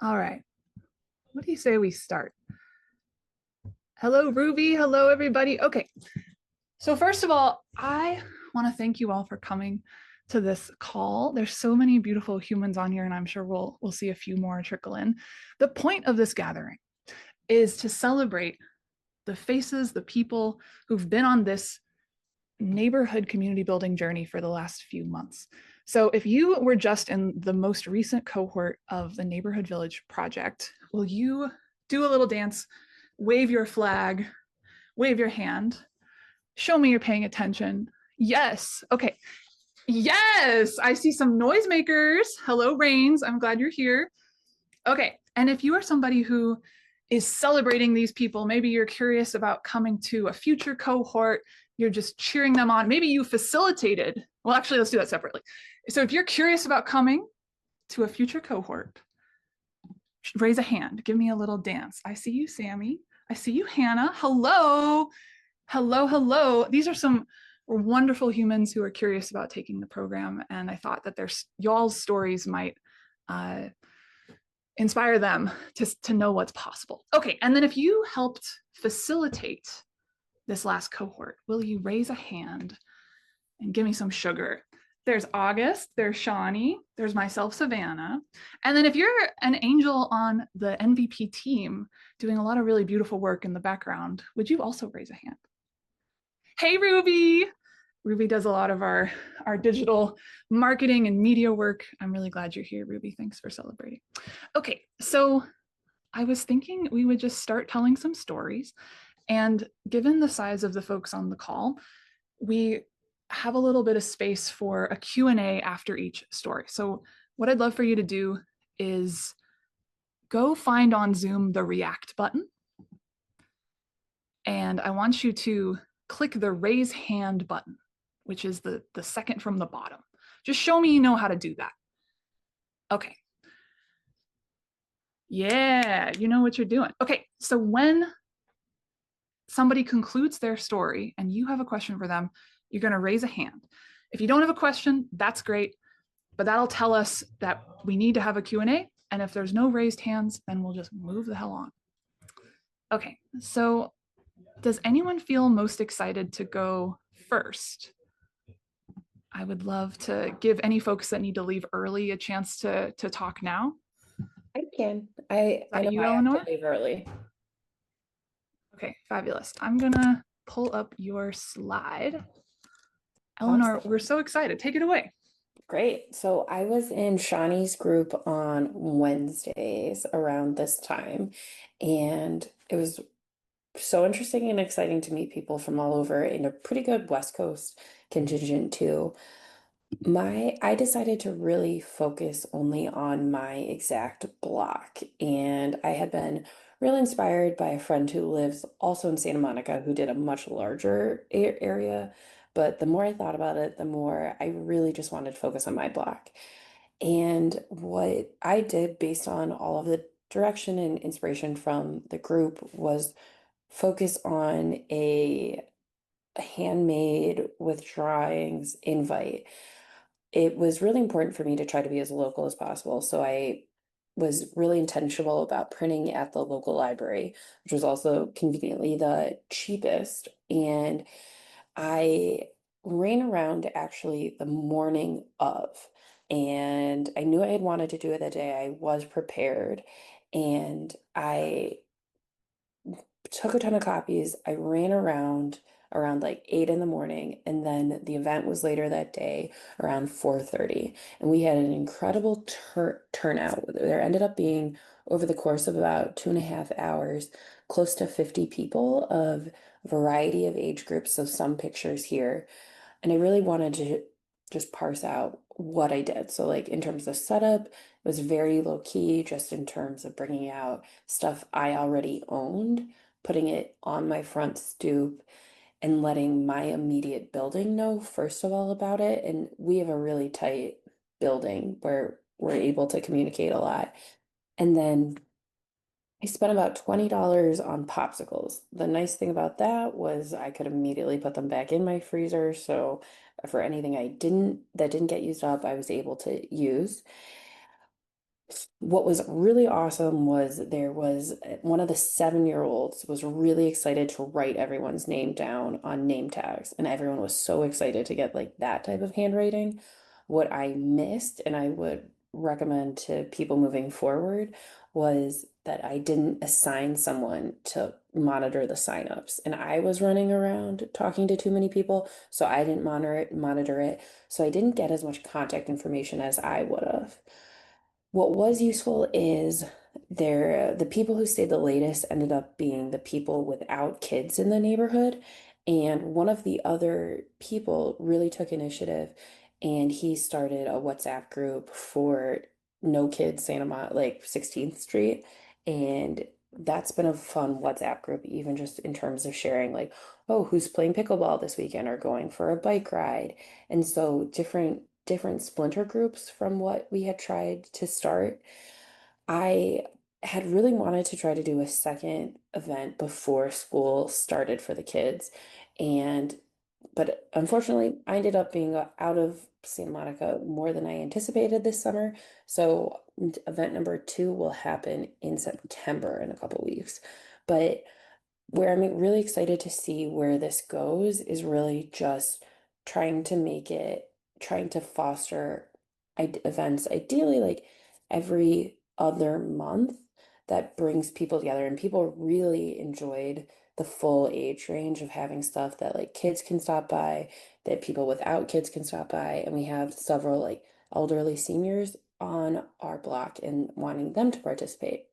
All right. What do you say we start? Hello, Ruby. Hello, everybody. Okay. So, first of all, I want to thank you all for coming to this call. There's so many beautiful humans on here, and I'm sure we'll see a few more trickle in. The point of this gathering is to celebrate the faces, the people who've been on this neighborhood community building journey for the last few months. So if you were just in the most recent cohort of the Neighborhood Village project, will you do a little dance, wave your flag, wave your hand, show me you're paying attention? Yes. Okay. Yes. I see some noisemakers. Hello, Rains. I'm glad you're here. Okay. And if you are somebody who is celebrating these people, maybe you're curious about coming to a future cohort, you're just cheering them on. Maybe you facilitated. Well, actually, let's do that separately. So if you're curious about coming to a future cohort, raise a hand. Give me a little dance. I see you, Sammy. I see you, Hannah. Hello. Hello, hello. These are some wonderful humans who are curious about taking the program. And I thought that y'all's stories might inspire them to know what's possible. Okay, and then if you helped facilitate this last cohort, will you raise a hand and give me some sugar? There's August, there's Shawnee, there's myself, Savannah. And then if you're an angel on the NVP team doing a lot of really beautiful work in the background, would you also raise a hand? Hey, Ruby. Ruby does a lot of our digital marketing and media work. I'm really glad you're here, Ruby. Thanks for celebrating. Okay, so I was thinking we would just start telling some stories. And given the size of the folks on the call, we have a little bit of space for a Q&A after each story. So what I'd love for you to do is go find on Zoom the react button. And I want you to click the raise hand button, which is the second from the bottom. Just show me you know how to do that. Okay. Yeah, you know what you're doing. Okay, so when somebody concludes their story and you have a question for them, you're going to raise a hand. If you don't have a question, that's great, but that'll tell us that we need to have a Q&A, and if there's no raised hands, then we'll just move the hell on. Okay, so does anyone feel most excited to go first? I would love to give any folks that need to leave early a chance to talk now. I can. I know you, I Eleanor? have to leave early. Okay, fabulous. I'm gonna pull up your slide. Eleanor, Awesome. we're so excited. Take it away. Great. So I was in Shawnee's group on Wednesdays around this time, and it was so interesting and exciting to meet people from all over in a pretty good West Coast contingent too. I decided to really focus only on my exact block, and I had been really inspired by a friend who lives also in Santa Monica who did a much larger area. But the more I thought about it, the more I really just wanted to focus on my block. And what I did based on all of the direction and inspiration from the group was focus on a handmade with drawings invite. It was really important for me to try to be as local as possible. So I was really intentional about printing at the local library, which was also conveniently the cheapest. And I ran around actually the morning of, and I knew I had wanted to do it that day. I was prepared, and I took a ton of copies. I ran around like 8 in the morning, and then the event was later that day around 4:30. And we had an incredible turnout. There ended up being, over the course of about 2.5 hours, close to 50 people of a variety of age groups. So some pictures here. And I really wanted to just parse out what I did. So like in terms of setup, it was very low key, just in terms of bringing out stuff I already owned, putting it on my front stoop, and letting my immediate building know first of all about it. And we have a really tight building where we're able to communicate a lot. And then I spent about $20 on popsicles. The nice thing about that was I could immediately put them back in my freezer. So for anything that didn't get used up, I was able to use. What was really awesome was there was one of the 7-year-olds was really excited to write everyone's name down on name tags, and everyone was so excited to get like that type of handwriting. What I missed, and I would recommend to people moving forward, was that I didn't assign someone to monitor the signups, and I was running around talking to too many people, so I didn't monitor it, so I didn't get as much contact information as I would have. What was useful is the people who stayed the latest ended up being the people without kids in the neighborhood. And one of the other people really took initiative and he started a WhatsApp group for No Kids Santa Monica, like 16th Street. And that's been a fun WhatsApp group, even just in terms of sharing, like, oh, who's playing pickleball this weekend or going for a bike ride. And so different splinter groups from what we had tried to start. I had really wanted to try to do a second event before school started for the kids. And but unfortunately, I ended up being out of Santa Monica more than I anticipated this summer. So event number 2 will happen in September in a couple weeks. But where I'm really excited to see where this goes is really just trying to make it, trying to foster events, ideally like every other month that brings people together. And people really enjoyed the full age range of having stuff that like kids can stop by, that people without kids can stop by. And we have several like elderly seniors on our block and wanting them to participate.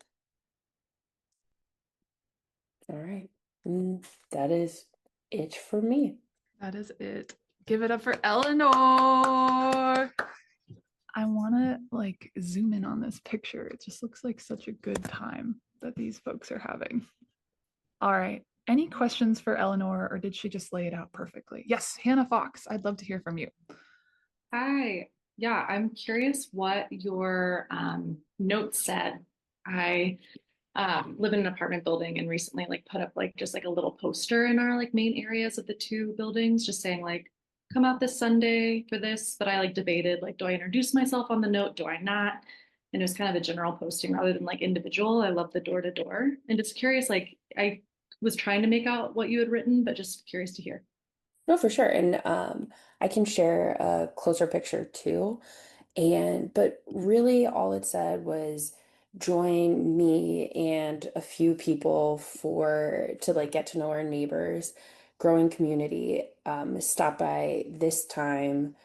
All right. That is it for me. That is it. Give it up for Eleanor. I want to like zoom in on this picture. It just looks like such a good time that these folks are having. All right. Any questions for Eleanor, or did she just lay it out perfectly? Yes, Hannah Fox. I'd love to hear from you. Hi. Yeah, I'm curious what your note said. I live in an apartment building and recently like put up like just like a little poster in our like main areas of the two buildings, just saying like, come out this Sunday for this. But I like debated like, do I introduce myself on the note? Do I not? And it was kind of a general posting rather than like individual. I love the door to door. And just curious, like I was trying to make out what you had written, but just curious to hear. No, for sure. And I can share a closer picture too. But really all it said was join me and a few people to like get to know our neighbors, growing community, stop by this time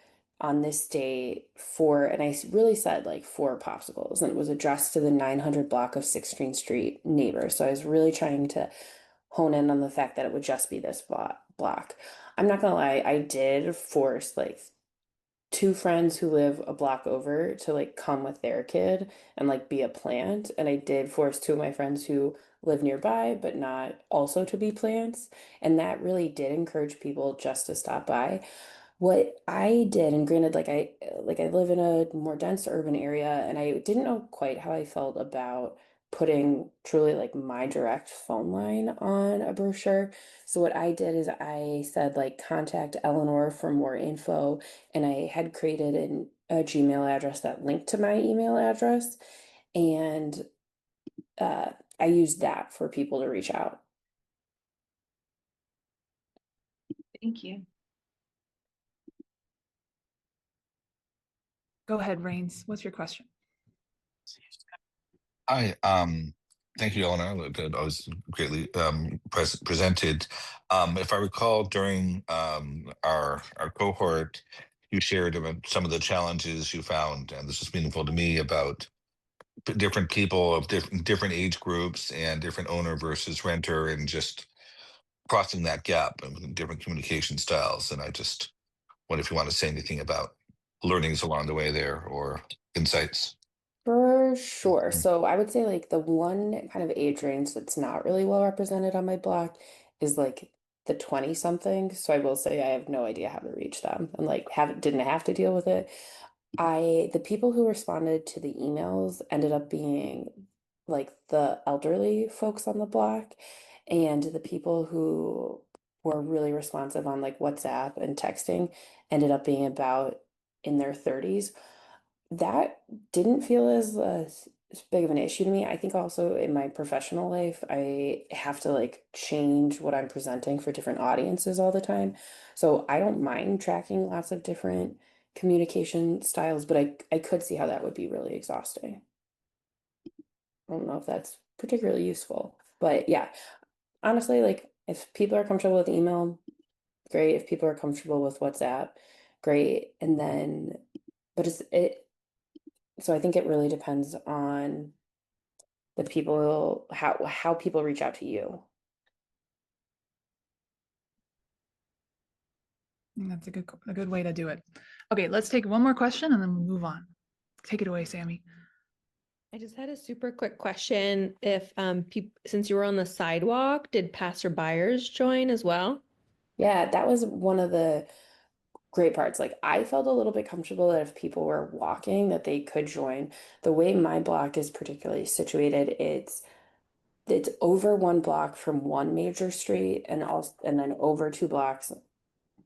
on this date and really said like 4 popsicles, and it was addressed to the 900 block of 16th Street neighbors. So I was really trying to hone in on the fact that it would just be this block. I'm not gonna lie, I did force like 2 friends who live a block over to like come with their kid and like be a plant. And I did force 2 of my friends who live nearby, but not also to be plants. And that really did encourage people just to stop by. What I did, and granted, like I live in a more dense urban area, and I didn't know quite how I felt about putting truly like my direct phone line on a brochure. So what I did is I said like contact Eleanor for more info, and I had created a Gmail address that linked to my email address, and uh, I used that for people to reach out. Thank you. Go ahead, Rains. What's your question? Hi, thank you, Eleanor. That was greatly presented. If I recall, during our cohort, you shared about some of the challenges you found, and this was meaningful to me about different people of different age groups and different owner versus renter, and just crossing that gap and different communication styles. And I just wonder if you want to say anything about learnings along the way there or insights. For sure. So I would say like the one kind of age range that's not really well represented on my block is like the 20 something. So I will say I have no idea how to reach them and like have didn't have to deal with it. The people who responded to the emails ended up being like the elderly folks on the block, and the people who were really responsive on like WhatsApp and texting ended up being about in their 30s. that didn't feel as big of an issue to me. I think also in my professional life, I have to like change what I'm presenting for different audiences all the time. So I don't mind tracking lots of different communication styles, but I could see how that would be really exhausting. I don't know if that's particularly useful, but yeah, honestly, like if people are comfortable with email, great. If people are comfortable with WhatsApp, great. And then, but so I think it really depends on the people, how people reach out to you. I think that's a good way to do it. Okay, let's take one more question and then we'll move on. Take it away, Sammy. I just had a super quick question. If since you were on the sidewalk, did passerbyers join as well? Yeah, that was one of the great parts. Like I felt a little bit comfortable that if people were walking, that they could join. The way my block is particularly situated, it's over one block from one major street and then over 2 blocks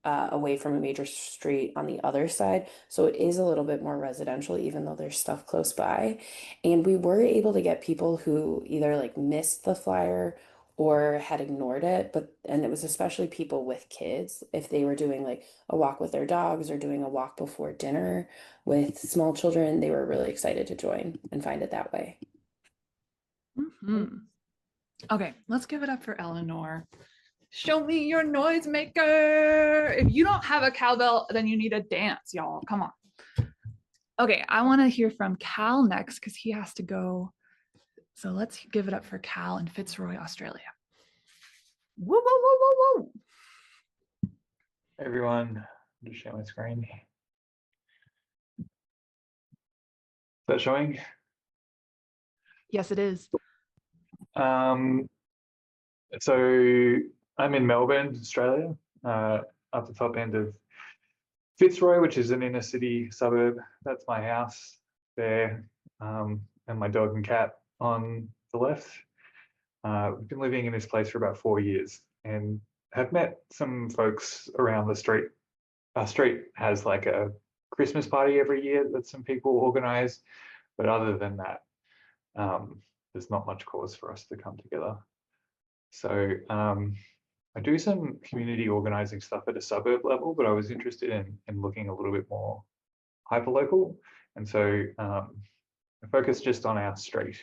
away from a major street on the other side. So it is a little bit more residential, even though there's stuff close by. And we were able to get people who either like missed the flyer or had ignored it. And it was especially people with kids. If they were doing like a walk with their dogs or doing a walk before dinner with small children, they were really excited to join and find it that way. Okay, let's give it up for Eleanor. Show me your noisemaker. If you don't have a cowbell, then you need a dance, y'all. Come on. Okay, I want to hear from Cal next because he has to go. So let's give it up for Cal in Fitzroy, Australia. Woo, woo, woo, woo, woo. Hey everyone, just share my screen. Is that showing? Yes, it is. So I'm in Melbourne, Australia, up the top end of Fitzroy, which is an inner city suburb. That's my house there, and my dog and cat on the left. We've been living in this place for about 4 years and have met some folks around the street. Our street has like a Christmas party every year that some people organize, but other than that, there's not much cause for us to come together. So I do some community organizing stuff at a suburb level, but I was interested in looking a little bit more hyperlocal. And so I focus just on our street.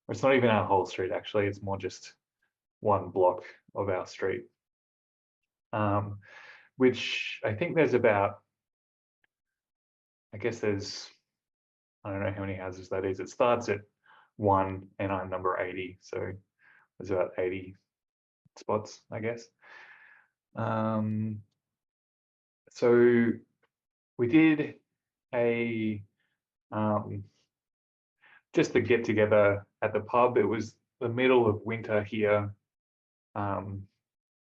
It's not even our whole street, actually. It's more just one block of our street, which I think there's about, I guess there's, I don't know how many houses that is. It starts at 1 and I'm number 80. So there's about 80 spots, I guess. So we did a just a get together at the pub. It was the middle of winter here,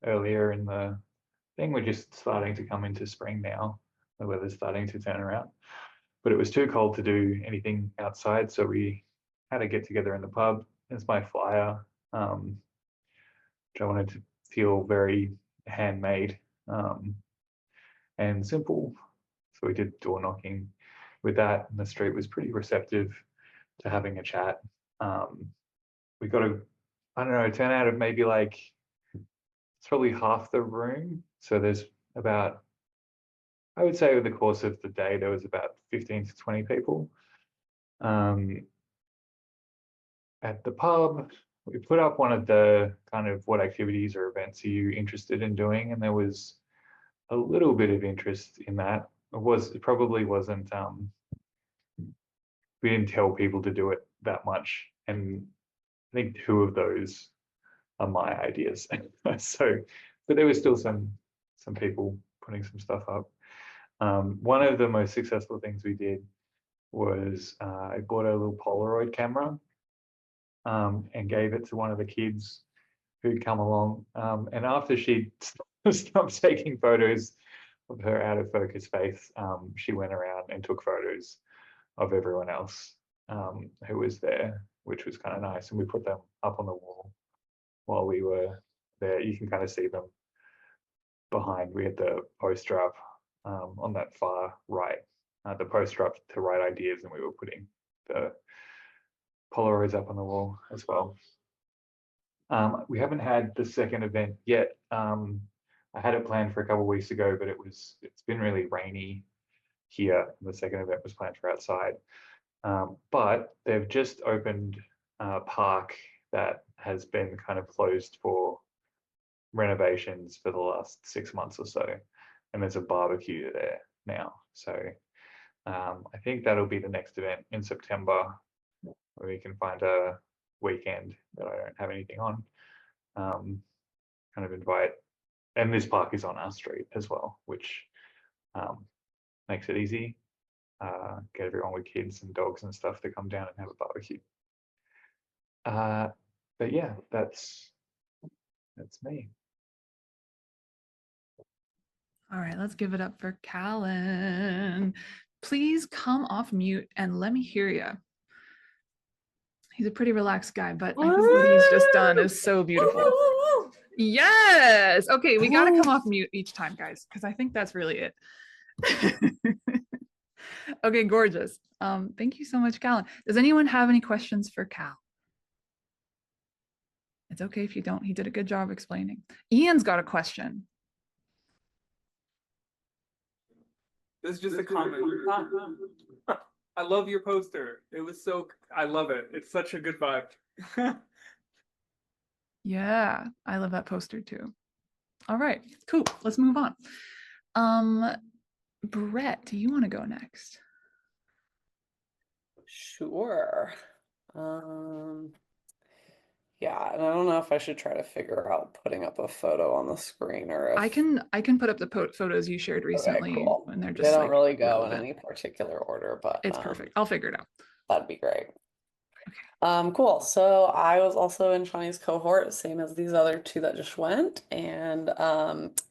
earlier in the thing. We're just starting to come into spring now. The weather's starting to turn around, but it was too cold to do anything outside, so we had a get together in the pub. It's my flyer, which I wanted to feel very handmade and simple. So we did door knocking with that, and the street was pretty receptive to having a chat. We got I don't know, a turnout of maybe like, it's probably half the room. So there's about, I would say over the course of the day, there was about 15 to 20 people. At the pub, we put up one of the kind of what activities or events are you interested in doing, and there was a little bit of interest in that. It probably wasn't, we didn't tell people to do it that much, and I think 2 of those are my ideas. So, but there was still some people putting some stuff up. One of the most successful things we did was I bought a little Polaroid camera and gave it to one of the kids who'd come along. And after she stopped taking photos of her out of focus face, she went around and took photos of everyone else who was there, which was kind of nice. And we put them up on the wall while we were there. You can kind of see them behind. We had the poster up on that far right the poster up to write ideas, and we were putting the Polaroids up on the wall as well. We haven't had the second event yet. I had it planned for a couple of weeks ago, but it's been really rainy here. The second event was planned for outside. But they've just opened a park that has been kind of closed for renovations for the last 6 months or so. And there's a barbecue there now. So I think that'll be the next event in September, where we can find a weekend that I don't have anything on. Kind of invite, and this park is on our street as well, which makes it easy. Get everyone with kids and dogs and stuff to come down and have a barbecue. But yeah, that's me. All right, let's give it up for Callan. Please come off mute and let me hear you. He's a pretty relaxed guy, but I think what he's just done is so beautiful. Yes. Okay, we got to come off mute each time, guys, because I think that's really it. Okay, gorgeous. Thank you so much, Callan. Does anyone have any questions for Cal? It's okay if you don't. He did a good job explaining. Ian's got a question. This is just a comment. I love your poster. I love it. It's such a good vibe. Yeah, I love that poster too. All right, cool. Let's move on. Brett, do you want to go next? Sure. Yeah, and I don't know if I should try to figure out putting up a photo on the screen or if I can put up the photos you shared recently, cool. and they're They just don't like really go in relevant. any particular order, but It's perfect. I'll figure it out. that'd be great. Cool. So I was also in Shawnee's cohort, same as these other two that just went, and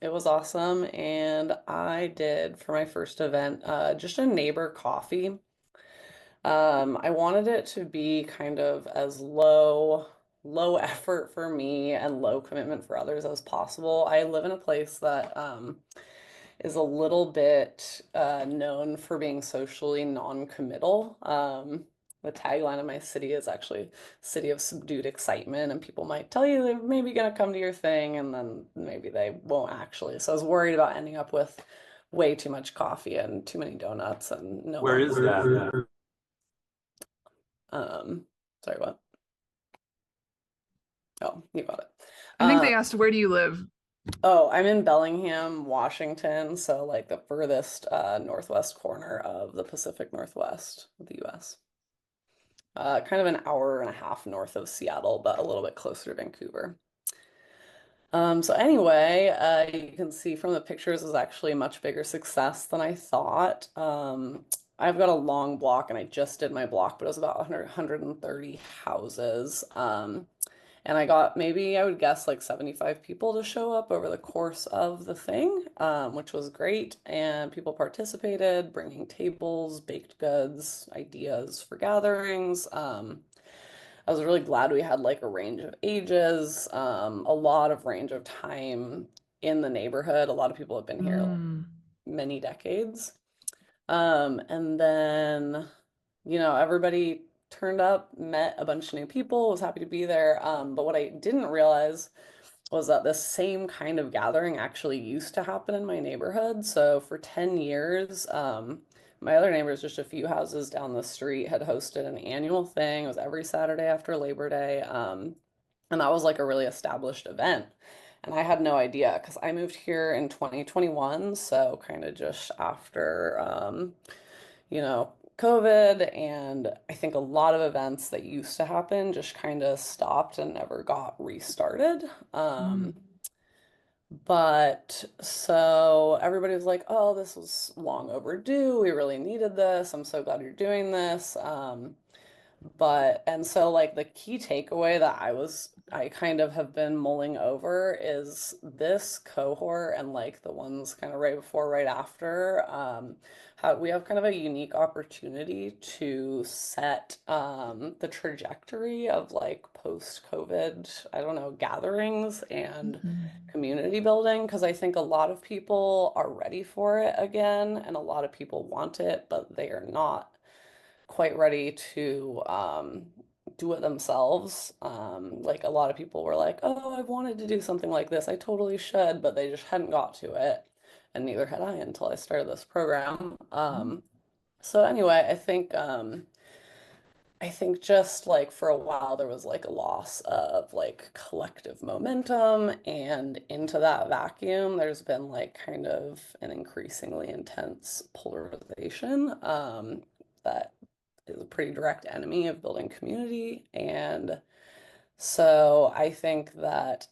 it was awesome. And I did for my first event just a neighbor coffee. I wanted it to be kind of as low effort for me and low commitment for others as possible. I live in a place that is a little bit known for being socially non-committal. The tagline of my city is actually "City of Subdued Excitement," and people might tell you they're maybe gonna come to your thing, and then maybe they won't actually. So I was worried about ending up with way too much coffee and too many donuts and no. Where is that? Sorry, what? Oh, you got it. I think they asked, where do you live? Oh, I'm in Bellingham, Washington, so like the furthest northwest corner of the Pacific Northwest of the US. Kind of an hour and a half north of Seattle, but a little bit closer to Vancouver. So anyway, you can see from the pictures, it was actually a much bigger success than I thought. I've got a long block, and I just did my block, but it was about 130 houses. And I got maybe, I would guess, like 75 people to show up over the course of the thing, which was great. And people participated, bringing tables, baked goods, ideas for gatherings. I was really glad we had like a range of ages, a lot of range of time in the neighborhood. A lot of people have been here many decades. And then, everybody turned up, met a bunch of new people, was happy to be there. But what I didn't realize was that this same kind of gathering actually used to happen in my neighborhood. So for 10 years, my other neighbors, just a few houses down the street, had hosted an annual thing. It was every Saturday after Labor Day. And that was like a really established event. And I had no idea because I moved here in 2021. So kind of just after, COVID, and I think a lot of events that used to happen just kind of stopped and never got restarted. But so everybody was like, oh, this was long overdue. We really needed this. I'm so glad you're doing this. And so like the key takeaway that I was I kind of have been mulling over is this cohort and like the ones kind of right before, right after, how we have kind of a unique opportunity to set the trajectory of like post-COVID, I don't know, gatherings and community building, because I think a lot of people are ready for it again and a lot of people want it, but they are not quite ready to do it themselves. Like a lot of people were like, oh, I've wanted to do something like this. I totally should, but they just hadn't got to it. And neither had I until I started this program. So anyway, I think just like for a while there was like a loss of like collective momentum, and into that vacuum there's been like kind of an increasingly intense polarization that is a pretty direct enemy of building community. And so I think that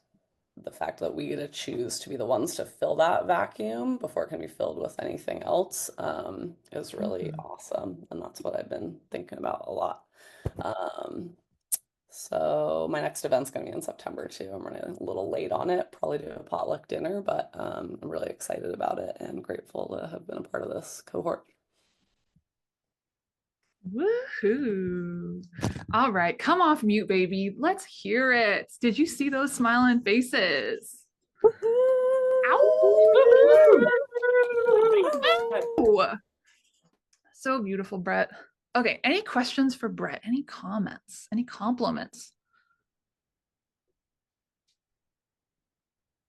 the fact that we get to choose to be the ones to fill that vacuum before it can be filled with anything else is really awesome. And that's what I've been thinking about a lot. So my next event's going to be in September too. I'm running a little late on it, probably do a potluck dinner, but I'm really excited about it and grateful to have been a part of this cohort. Woohoo. All right, come off mute, baby. Let's hear it. Did you see those smiling faces? Ow! So beautiful, Brett. Okay, any questions for Brett? Any comments? Any compliments?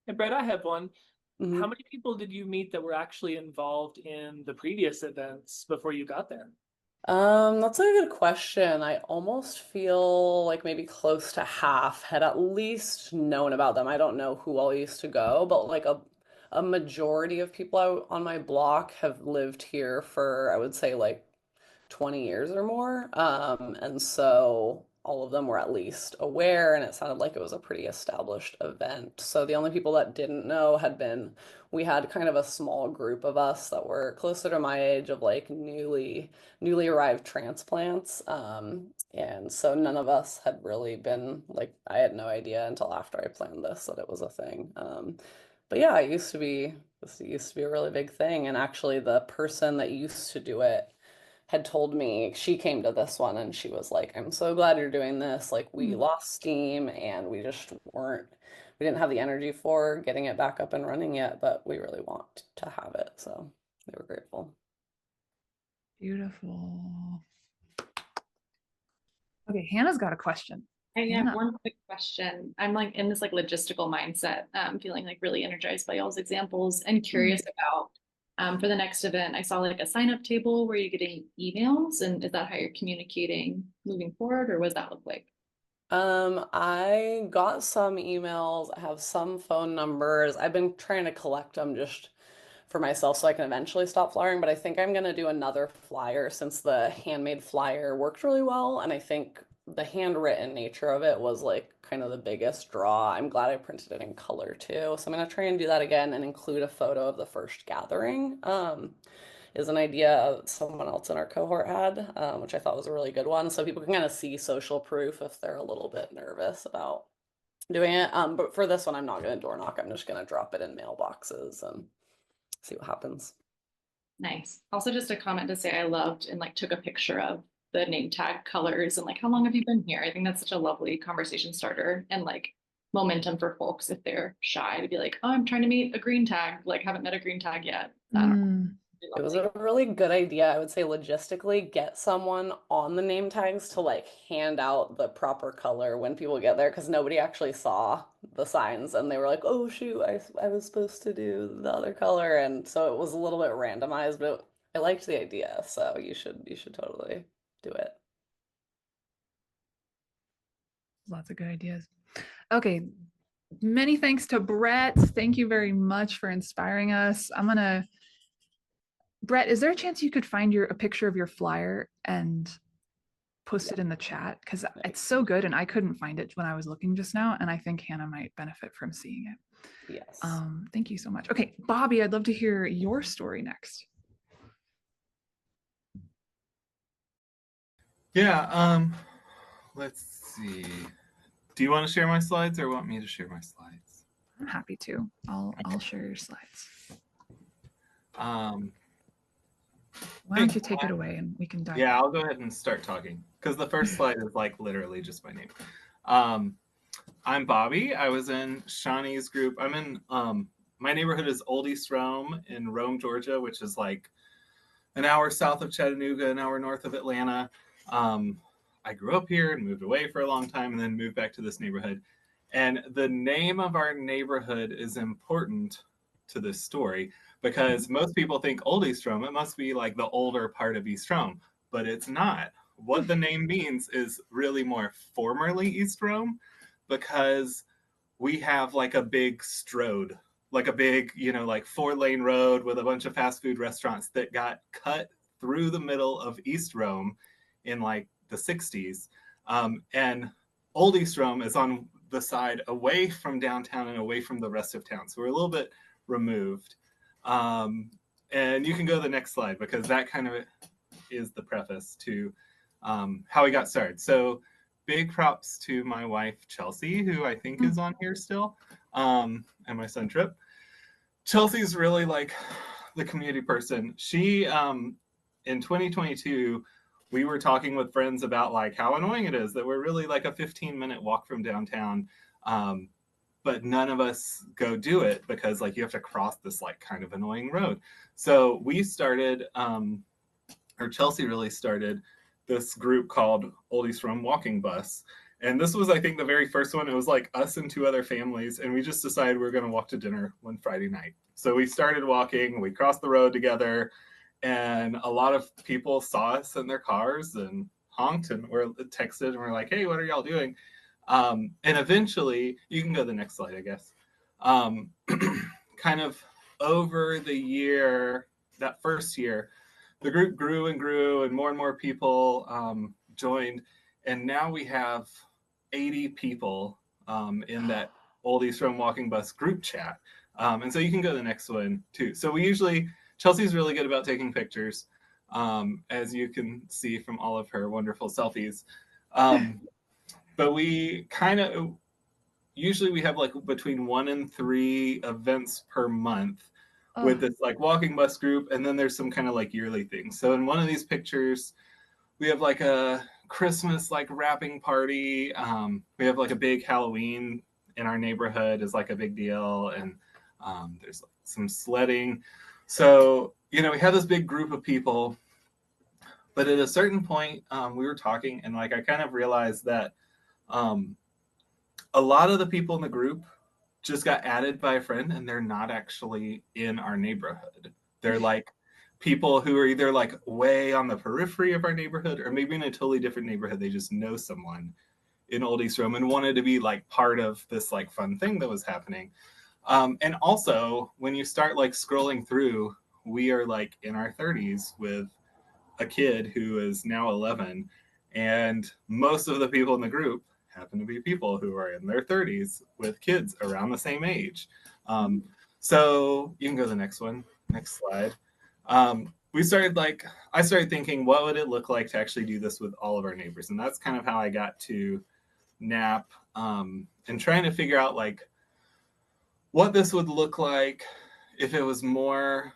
And Brett, I have one. Mhm. How many people did you meet that were actually involved in the previous events before you got there? That's a good question. I almost feel like maybe close to half had at least known about them. I don't know who all used to go, but like a majority of people on my block have lived here for, I would say, like 20 years or more. And so all of them were at least aware, and it sounded like it was a pretty established event. So the only people that didn't know we had kind of a small group of us that were closer to my age of like newly arrived transplants. And so none of us had really been like, I had no idea until after I planned this that it was a thing. But yeah, this used to be a really big thing. And actually the person that used to do it had told me she came to this one and she was like, I'm so glad you're doing this. Like we lost steam and we didn't have the energy for getting it back up and running yet, but we really want to have it. So they were grateful. Beautiful. Okay, Hannah's got a question. I have Hannah. one quick question. I'm like in this like logistical mindset, feeling like really energized by y'all's examples and curious about for the next event. I saw like a sign up table where you're getting emails, and is that how you're communicating moving forward, or what does that look like? I got some emails. I have some phone numbers. I've been trying to collect them just for myself so I can eventually stop flyering, but I think I'm gonna do another flyer since the handmade flyer worked really well, and I think the handwritten nature of it was like kind of the biggest draw. I'm glad I printed it in color too. So I'm gonna try and do that again and include a photo of the first gathering. Is an idea someone else in our cohort had, which I thought was a really good one. So people can kind of see social proof if they're a little bit nervous about doing it. But for this one, I'm not going to door knock. I'm just going to drop it in mailboxes and see what happens. Nice. Also, just a comment to say I loved and like took a picture of the name tag colors and like how long have you been here? I think that's such a lovely conversation starter and like momentum for folks if they're shy to be like, oh, I'm trying to meet a green tag, like haven't met a green tag yet. I don't know. It was a really good idea. I would say logistically get someone on the name tags to like hand out the proper color when people get there, because nobody actually saw the signs and they were like, oh shoot, I was supposed to do the other color. And so it was a little bit randomized, but I liked the idea. So you should totally do it. Lots of good ideas. Okay, many thanks to Brett. Thank you very much for inspiring us. Brett, is there a chance you could find a picture of your flyer and post it in the chat? Because it's so good and I couldn't find it when I was looking just now, and I think Hannah might benefit from seeing it. Yes. Thank you so much. Okay, Bobby, I'd love to hear your story next. Yeah, let's see. Do you want to share my slides or want me to share my slides? I'm happy to. I'll share your slides. Um, Why don't you take it away and we can dive yeah, in. I'll go ahead and start talking because the first slide is like literally just my name. I'm Bobby. I was in Shawnee's group. I'm in, my neighborhood is Old East Rome in Rome, Georgia, which is like an hour south of Chattanooga, an hour north of Atlanta. I grew up here and moved away for a long time and then moved back to this neighborhood. And the name of our neighborhood is important to this story because most people think Old East Rome, it must be like the older part of East Rome, but it's not. What the name means is really more formerly East Rome, because we have like a big strode, like a big, like 4-lane road with a bunch of fast food restaurants that got cut through the middle of East Rome in like the 60s. And Old East Rome is on the side away from downtown and away from the rest of town. So we're a little bit removed. And you can go to the next slide because that kind of is the preface to how we got started. So big props to my wife, Chelsea, who I think is on here still, and my son, Trip. Chelsea's really like the community person. She, in 2022, we were talking with friends about like how annoying it is that we're really like a 15-minute walk from downtown, but none of us go do it because like you have to cross this like kind of annoying road. So we started, or Chelsea really started this group called Old East Rome Walking Bus. And this was, I think, the very first one. It was like us and 2 other families. And we just decided we were going to walk to dinner one Friday night. So we started walking, we crossed the road together, and a lot of people saw us in their cars and honked and were texted and we're like, hey, what are y'all doing? And eventually, you can go to the next slide, I guess. Kind of over the year, that first year, the group grew and grew and more people joined. And now we have 80 people in that Old East Rome Walking Bus group chat. And so you can go to the next one too. So we usually, Chelsea's really good about taking pictures, as you can see from all of her wonderful selfies. But we kind of, usually we have like between 1 and 3 events per month with this like walking bus group, and then there's some kind of like yearly things. So in one of these pictures, we have like a Christmas like wrapping party. We have like a big Halloween in our neighborhood is like a big deal, and there's some sledding. So we have this big group of people, but at a certain point, we were talking, and like I kind of realized that a lot of the people in the group just got added by a friend and they're not actually in our neighborhood. They're like people who are either like way on the periphery of our neighborhood or maybe in a totally different neighborhood. They just know someone in Old East Rome and wanted to be like part of this like fun thing that was happening. And also when you start like scrolling through, we are like in our 30s with a kid who is now 11, and most of the people in the group happen to be people who are in their 30s with kids around the same age. So you can go to the next one, next slide. I started thinking, what would it look like to actually do this with all of our neighbors? And that's kind of how I got to NAP, and trying to figure out like what this would look like if it was more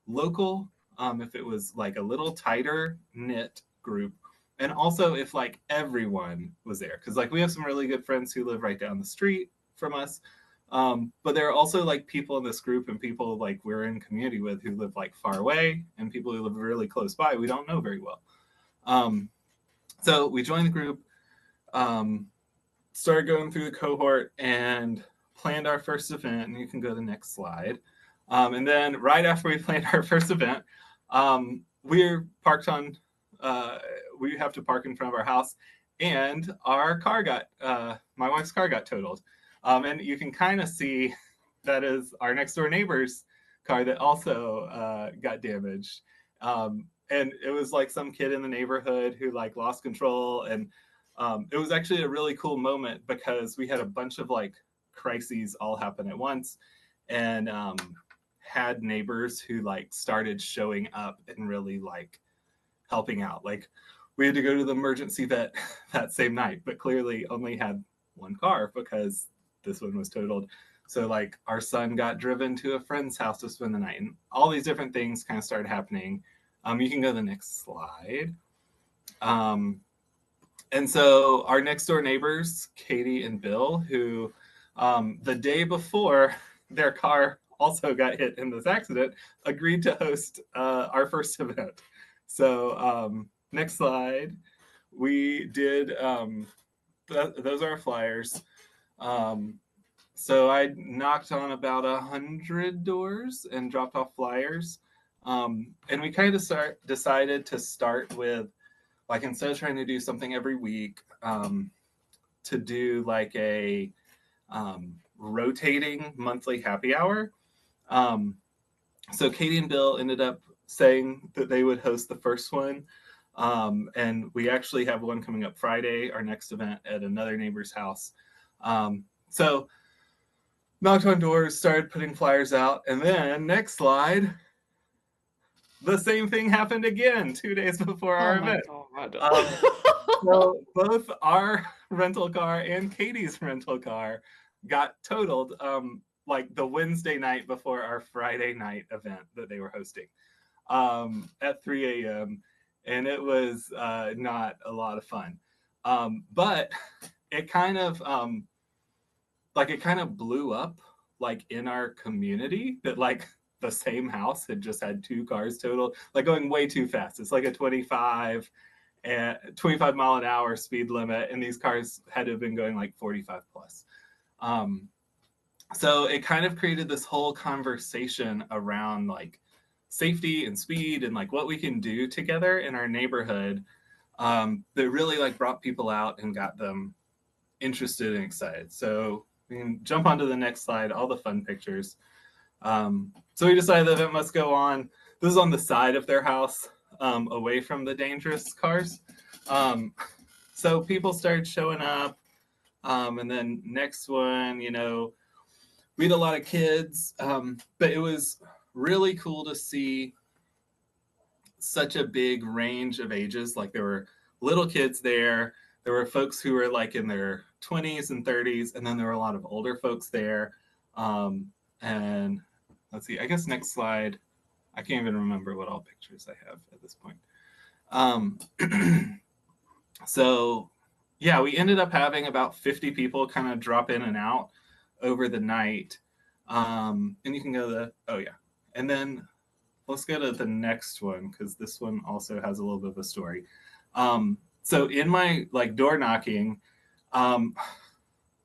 local, if it was like a little tighter knit group, and also if like everyone was there, because like we have some really good friends who live right down the street from us, but there are also like people in this group and people like we're in community with who live like far away, and people who live really close by we don't know very well. So we joined the group, started going through the cohort and planned our first event, and you can go to the next slide. And then right after we planned our first event, we're parked on, we have to park in front of our house, and our car got, my wife's car got totaled. And you can kind of see that is our next door neighbor's car that also got damaged. And it was like some kid in the neighborhood who like lost control. And it was actually a really cool moment because we had a bunch of like crises all happen at once, and had neighbors who like started showing up and really like helping out. Like we had to go to the emergency vet that same night, but clearly only had one car because this one was totaled. So like our son got driven to a friend's house to spend the night, and all these different things kind of started happening. You can go to the next slide. And so our next door neighbors, Katie and Bill, who the day before their car also got hit in this accident, agreed to host our first event. So next slide. We did, those are our flyers. So I knocked on about 100 doors and dropped off flyers. And we kind of decided to start with, like, instead of trying to do something every week, to do like a rotating monthly happy hour. So Katie and Bill ended up saying that they would host the first one. And we actually have one coming up Friday, our next event at another neighbor's house. So knocked on doors, started putting flyers out, and then next slide, the same thing happened again 2 days before our event. So both our rental car and Katie's rental car got totaled like the Wednesday night before our Friday night event that they were hosting at 3 a.m. And it was not a lot of fun. But it kind of blew up like in our community that like the same house had just had 2 cars totaled, like going way too fast. It's like a 25 mile an hour speed limit, and these cars had to have been going like 45 plus. So it kind of created this whole conversation around like safety and speed and like what we can do together in our neighborhood, that really like brought people out and got them interested and excited. So we can jump onto the next slide, all the fun pictures. So we decided the event must go on. This is on the side of their house, away from the dangerous cars. So people started showing up. And then next one, you know, we had a lot of kids, but it was really cool to see such a big range of ages. Like there were little kids there. There were folks who were like in their 20s and 30s, and then there were a lot of older folks there. And let's see, I guess next slide. I can't even remember what all pictures I have at this point. So yeah, we ended up having about 50 people kind of drop in and out over the night. And you can go to oh yeah. And then let's go to the next one, because this one also has a little bit of a story. So in my like door knocking,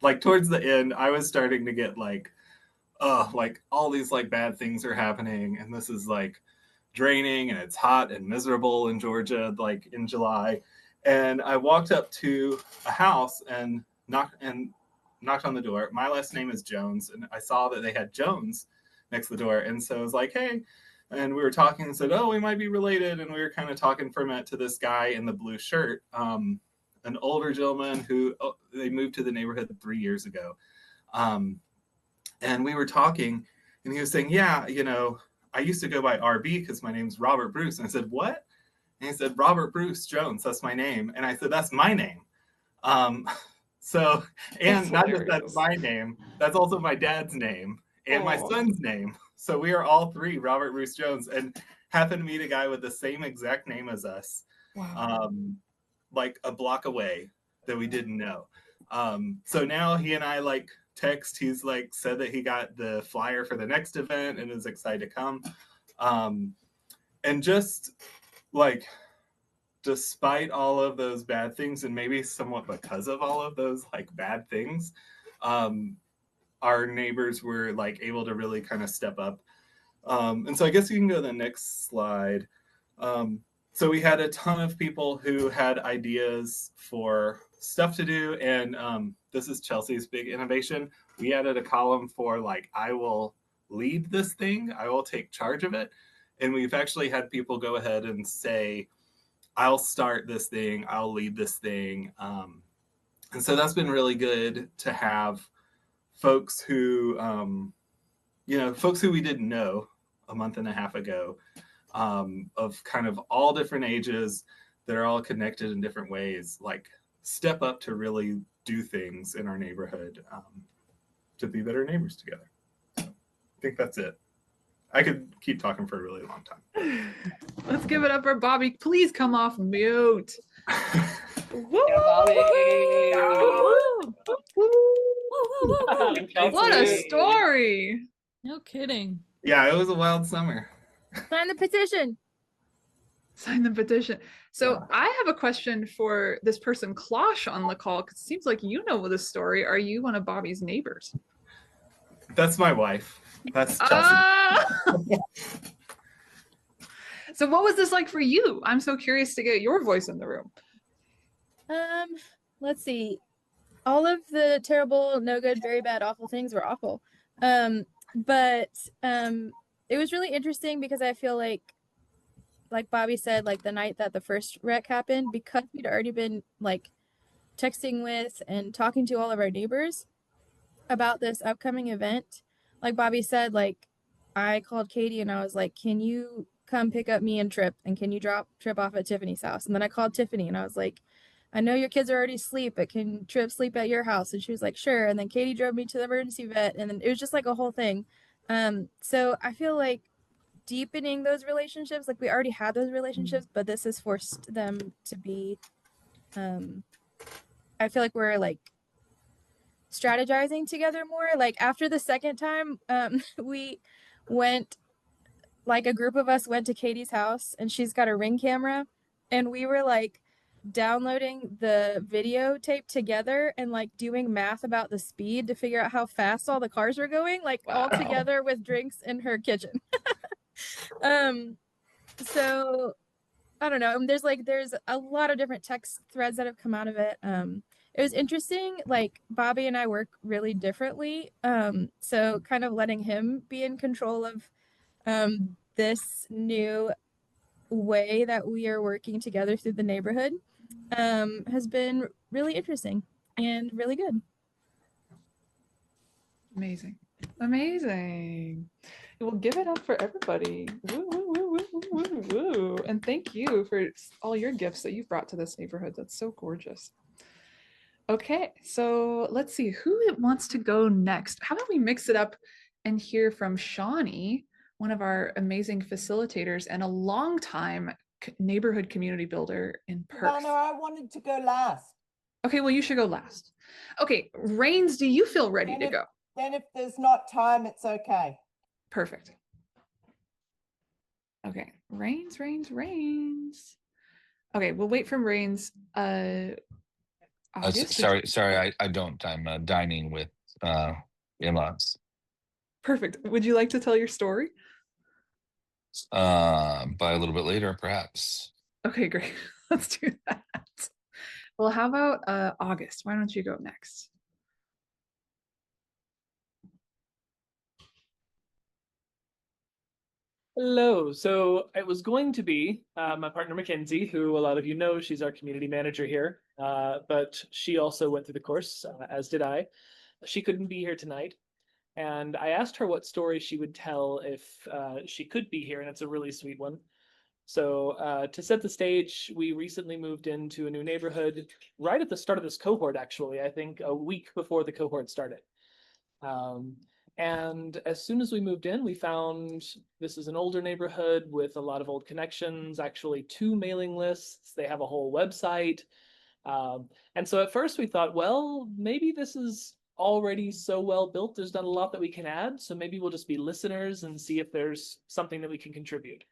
like towards the end, I was starting to get like all these like bad things are happening, and this is like draining, and it's hot and miserable in Georgia, like in July. And I walked up to a house and knocked on the door. My last name is Jones, and I saw that they had Jones next to the door, and so I was like, hey. And we were talking and said, oh, we might be related. And we were kind of talking for a minute to this guy in the blue shirt, an older gentleman who they moved to the neighborhood 3 years ago. And we were talking, and he was saying, yeah, you know, I used to go by RB because my name's Robert Bruce. And I said, what? And he said, Robert Bruce Jones, that's my name. And I said, that's my name. So, and That's not hilarious. just that's my name, that's also my dad's name and my son's name. So we are all 3 Robert Bruce Jones, and happened to meet a guy with the same exact name as us, Wow. like a block away that we didn't know. So now he and I like text. He's like said that he got the flyer for the next event and is excited to come. And just like, despite all of those bad things, and maybe somewhat because of all of those like bad things, our neighbors were like able to really kind of step up. And so I guess you can go to the next slide. So we had a ton of people who had ideas for stuff to do. And this is Chelsea's big innovation. We added a column for like, I will lead this thing. I will take charge of it. And we've actually had people go ahead and say, I'll start this thing. I'll lead this thing. And so that's been really good to have folks who, folks who we didn't know a month and a half ago, of kind of all different ages that are all connected in different ways, like step up to really do things in our neighborhood to be better neighbors together. So I think that's it. I could keep talking for a really long time. Let's give it up for Bobby. Please come off mute. Woo! What a story. No kidding. Yeah, it was a wild summer. Sign the petition. Sign the petition. So I have a question for this person, Klosh, on the call, because it seems like you know the story. Are you one of Bobby's neighbors? That's my wife. That's Chelsea. So what was this like for you? I'm so curious to get your voice in the room. Let's see. All of the terrible, no good, very bad, awful things were awful. But it was really interesting because I feel like Bobby said, like the night that the first wreck happened, because we'd already been like texting with and talking to all of our neighbors about this upcoming event. Like Bobby said, like I called Katie and I was like, can you come pick up me and Trip, and can you drop Trip off at Tiffany's house? And then I called Tiffany and I was like, I know your kids are already asleep, but can Trip sleep at your house? And she was like, sure. And then Katie drove me to the emergency vet, and then it was just like a whole thing. So I feel like deepening those relationships, like we already had those relationships, but this has forced them to be, I feel like we're like strategizing together more. Like after the second time, we went, like a group of us went to Katie's house, and she's got a Ring camera, and we were like downloading the videotape together and like doing math about the speed to figure out how fast all the cars were going, like all together with drinks in her kitchen. So I don't know. There's a lot of different text threads that have come out of it. It was interesting. Like Bobby and I work really differently. So kind of letting him be in control of this new way that we are working together through the neighborhood has been really interesting and really good. Amazing. Amazing. We'll give it up for everybody. Woo, woo, woo, woo, woo, woo. And thank you for all your gifts that you've brought to this neighborhood. That's so gorgeous. Okay, so let's see who wants to go next. How about we mix it up and hear from Shawnee, one of our amazing facilitators and a longtime neighborhood community builder in Perth. No, I wanted to go last. Okay, well, you should go last. Okay, Rains, do you feel ready to go? Then if there's not time, it's okay. Perfect. Okay, Rains. Okay, we'll wait from Rains. Sorry, I don't. I'm dining with in-laws. Perfect. Would you like to tell your story? By a little bit later, perhaps. Okay, great. Let's do that. Well, how about August? Why don't you go next? Hello. So it was going to be my partner, Mackenzie, who a lot of you know, she's our community manager here, but she also went through the course, as did I. She couldn't be here tonight. And I asked her what story she would tell if she could be here, and it's a really sweet one. So to set the stage, we recently moved into a new neighborhood right at the start of this cohort, actually, I think a week before the cohort started. And as soon as we moved in, we found this is an older neighborhood with a lot of old connections, actually 2 mailing lists. They have a whole website. And so at first we thought, well, maybe this is already so well built, there's not a lot that we can add. So maybe we'll just be listeners and see if there's something that we can contribute.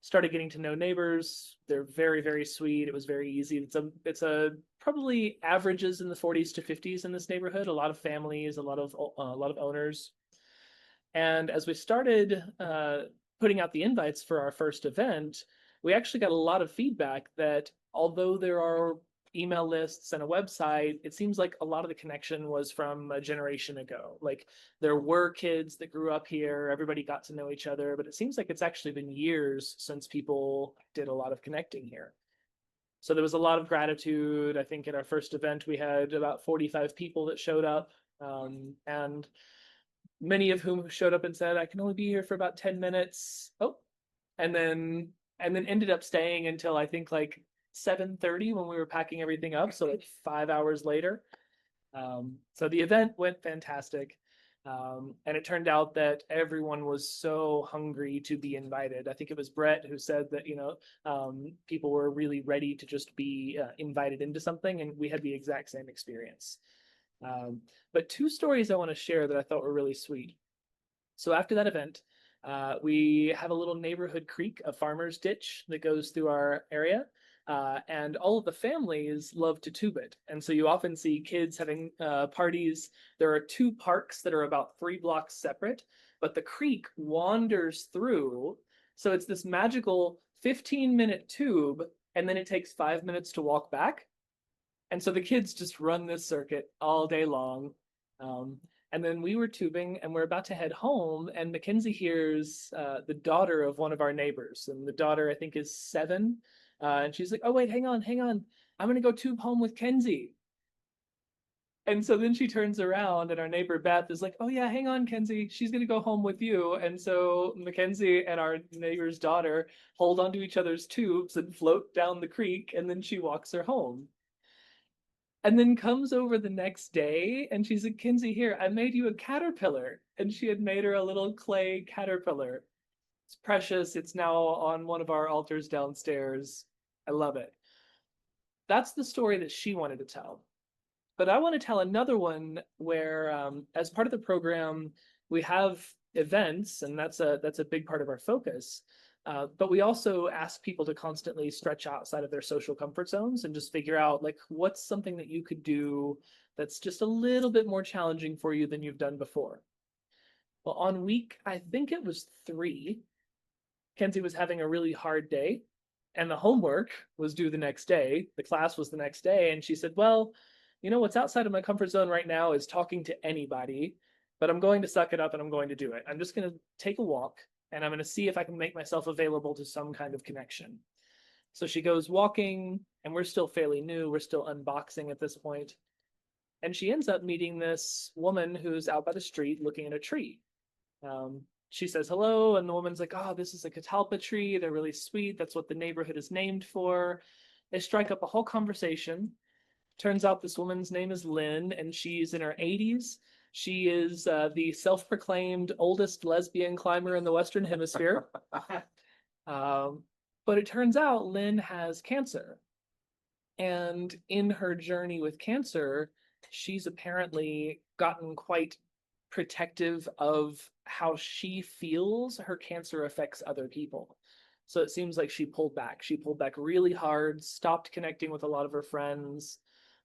Started getting to know neighbors. They're very, very sweet. It was very easy. It's a probably averages in the 40s to 50s in this neighborhood. A lot of families, a lot of owners. And as we started putting out the invites for our first event, we actually got a lot of feedback that although there are email lists and a website, it seems like a lot of the connection was from a generation ago. Like there were kids that grew up here, everybody got to know each other, but it seems like it's actually been years since people did a lot of connecting here. So there was a lot of gratitude. I think at our first event, we had about 45 people that showed up, and many of whom showed up and said, I can only be here for about 10 minutes. Oh, and then ended up staying until I think like 7:30 when we were packing everything up, so like 5 hours later. So the event went fantastic. And it turned out that everyone was so hungry to be invited. I think it was Brett who said that, people were really ready to just be invited into something, and we had the exact same experience. But two stories I want to share that I thought were really sweet. So after that event, we have a little neighborhood creek, a farmer's ditch that goes through our area. And all of the families love to tube it. And so you often see kids having parties. There are two parks that are about 3 blocks separate, but the creek wanders through. So it's this magical 15-minute tube, and then it takes 5 minutes to walk back. And so the kids just run this circuit all day long. And then we were tubing and we're about to head home, and Mackenzie hears the daughter of one of our neighbors. And the daughter, I think, is 7. And she's like, oh, wait, hang on. I'm going to go tube home with Kenzie. And so then she turns around and our neighbor Beth is like, oh, yeah, hang on, Kenzie. She's going to go home with you. And so Mackenzie and our neighbor's daughter hold onto each other's tubes and float down the creek. And then she walks her home. And then comes over the next day and she's like, Kenzie, here, I made you a caterpillar. And she had made her a little clay caterpillar. It's precious. It's now on one of our altars downstairs. I love it. That's the story that she wanted to tell. But I want to tell another one where, as part of the program, we have events, and that's a big part of our focus. But we also ask people to constantly stretch outside of their social comfort zones and just figure out, like, what's something that you could do that's just a little bit more challenging for you than you've done before. Well, on week, I think it was 3, Kenzie was having a really hard day, and the homework was due the next day. The class was the next day, and she said, well, what's outside of my comfort zone right now is talking to anybody, but I'm going to suck it up and I'm going to do it. I'm just going to take a walk and I'm going to see if I can make myself available to some kind of connection. So she goes walking, and we're still fairly new. We're still unboxing at this point. And she ends up meeting this woman who's out by the street looking at a tree. She says hello, and the woman's like, oh, this is a catalpa tree. They're really sweet. That's what the neighborhood is named for. They strike up a whole conversation. Turns out this woman's name is Lynn, and she's in her 80s. She is the self-proclaimed oldest lesbian climber in the Western Hemisphere. But it turns out Lynn has cancer. And in her journey with cancer, she's apparently gotten quite protective of how she feels her cancer affects other people. So it seems like she pulled back. She pulled back really hard, stopped connecting with a lot of her friends.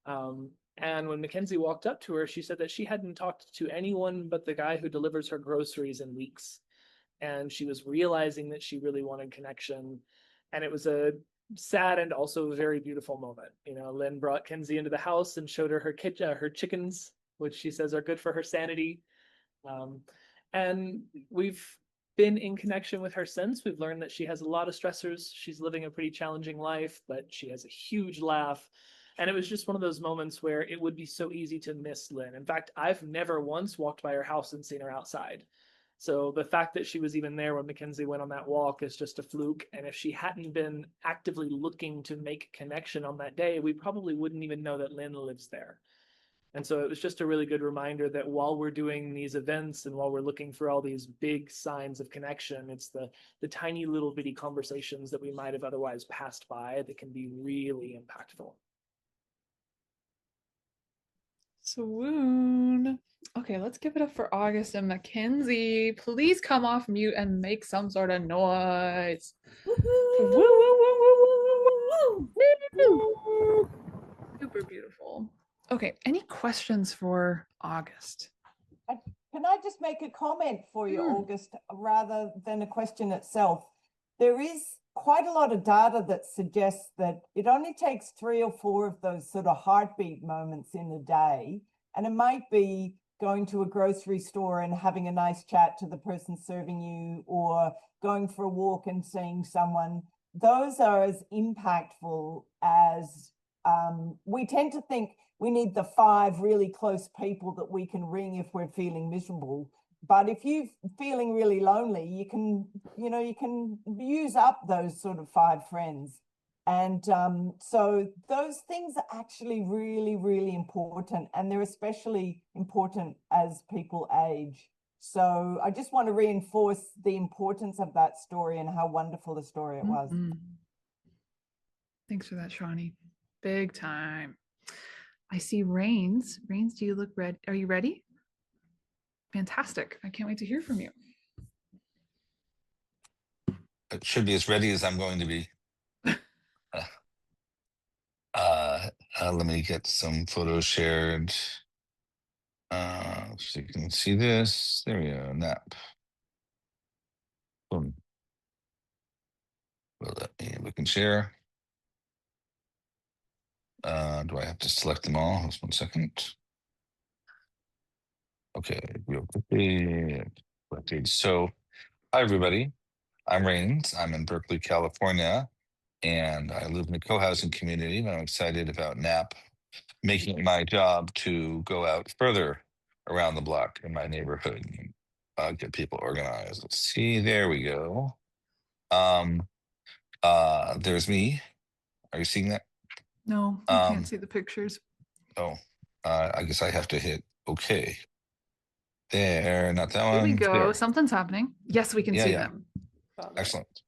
And when Mackenzie walked up to her, she said that she hadn't talked to anyone but the guy who delivers her groceries in weeks. And she was realizing that she really wanted connection. And it was a sad and also very beautiful moment. Lynn brought Kenzie into the house and showed her her chickens, which she says are good for her sanity. And we've been in connection with her since. We've learned that she has a lot of stressors. She's living a pretty challenging life, but she has a huge laugh. And it was just one of those moments where it would be so easy to miss Lynn. In fact, I've never once walked by her house and seen her outside. So the fact that she was even there when Mackenzie went on that walk is just a fluke. And if she hadn't been actively looking to make connection on that day, we probably wouldn't even know that Lynn lives there. And so it was just a really good reminder that while we're doing these events and while we're looking for all these big signs of connection, it's the tiny little bitty conversations that we might have otherwise passed by that can be really impactful. Swoon. Okay, let's give it up for August and Mackenzie. Please come off mute and make some sort of noise. Woo, woo, woo, woo, woo, woo. Super beautiful. Okay, any questions for August? Can I just make a comment for you, Hmm. August, rather than a question itself? There is quite a lot of data that suggests that it only takes 3 or 4 of those sort of heartbeat moments in a day, and it might be going to a grocery store and having a nice chat to the person serving you, or going for a walk and seeing someone. Those are as impactful as we tend to think we need the 5 really close people that we can ring if we're feeling miserable. But if you're feeling really lonely, you can use up those sort of 5 friends. And so those things are actually really, really important, and they're especially important as people age. So I just want to reinforce the importance of that story and how wonderful a story it was. Thanks for that, Shawnee. Big time. I see Rains. Rains, do you look ready? Are you ready? Fantastic. I can't wait to hear from you. It should be as ready as I'm going to be. Let me get some photos shared. So you can see this. There we go. Nap. Boom. Well, let me look and share. Do I have to select them all? Just 1 second. Okay, real quickly. So, hi everybody. I'm Rains. I'm in Berkeley, California, and I live in a co-housing community. But I'm excited about NAP making it my job to go out further around the block in my neighborhood and get people organized. Let's see. There we go. There's me. Are you seeing that? No, I can't see the pictures. Oh, I guess I have to hit OK. There, not that Here one. we go. There. Something's happening. Yes, we can see them. Excellent.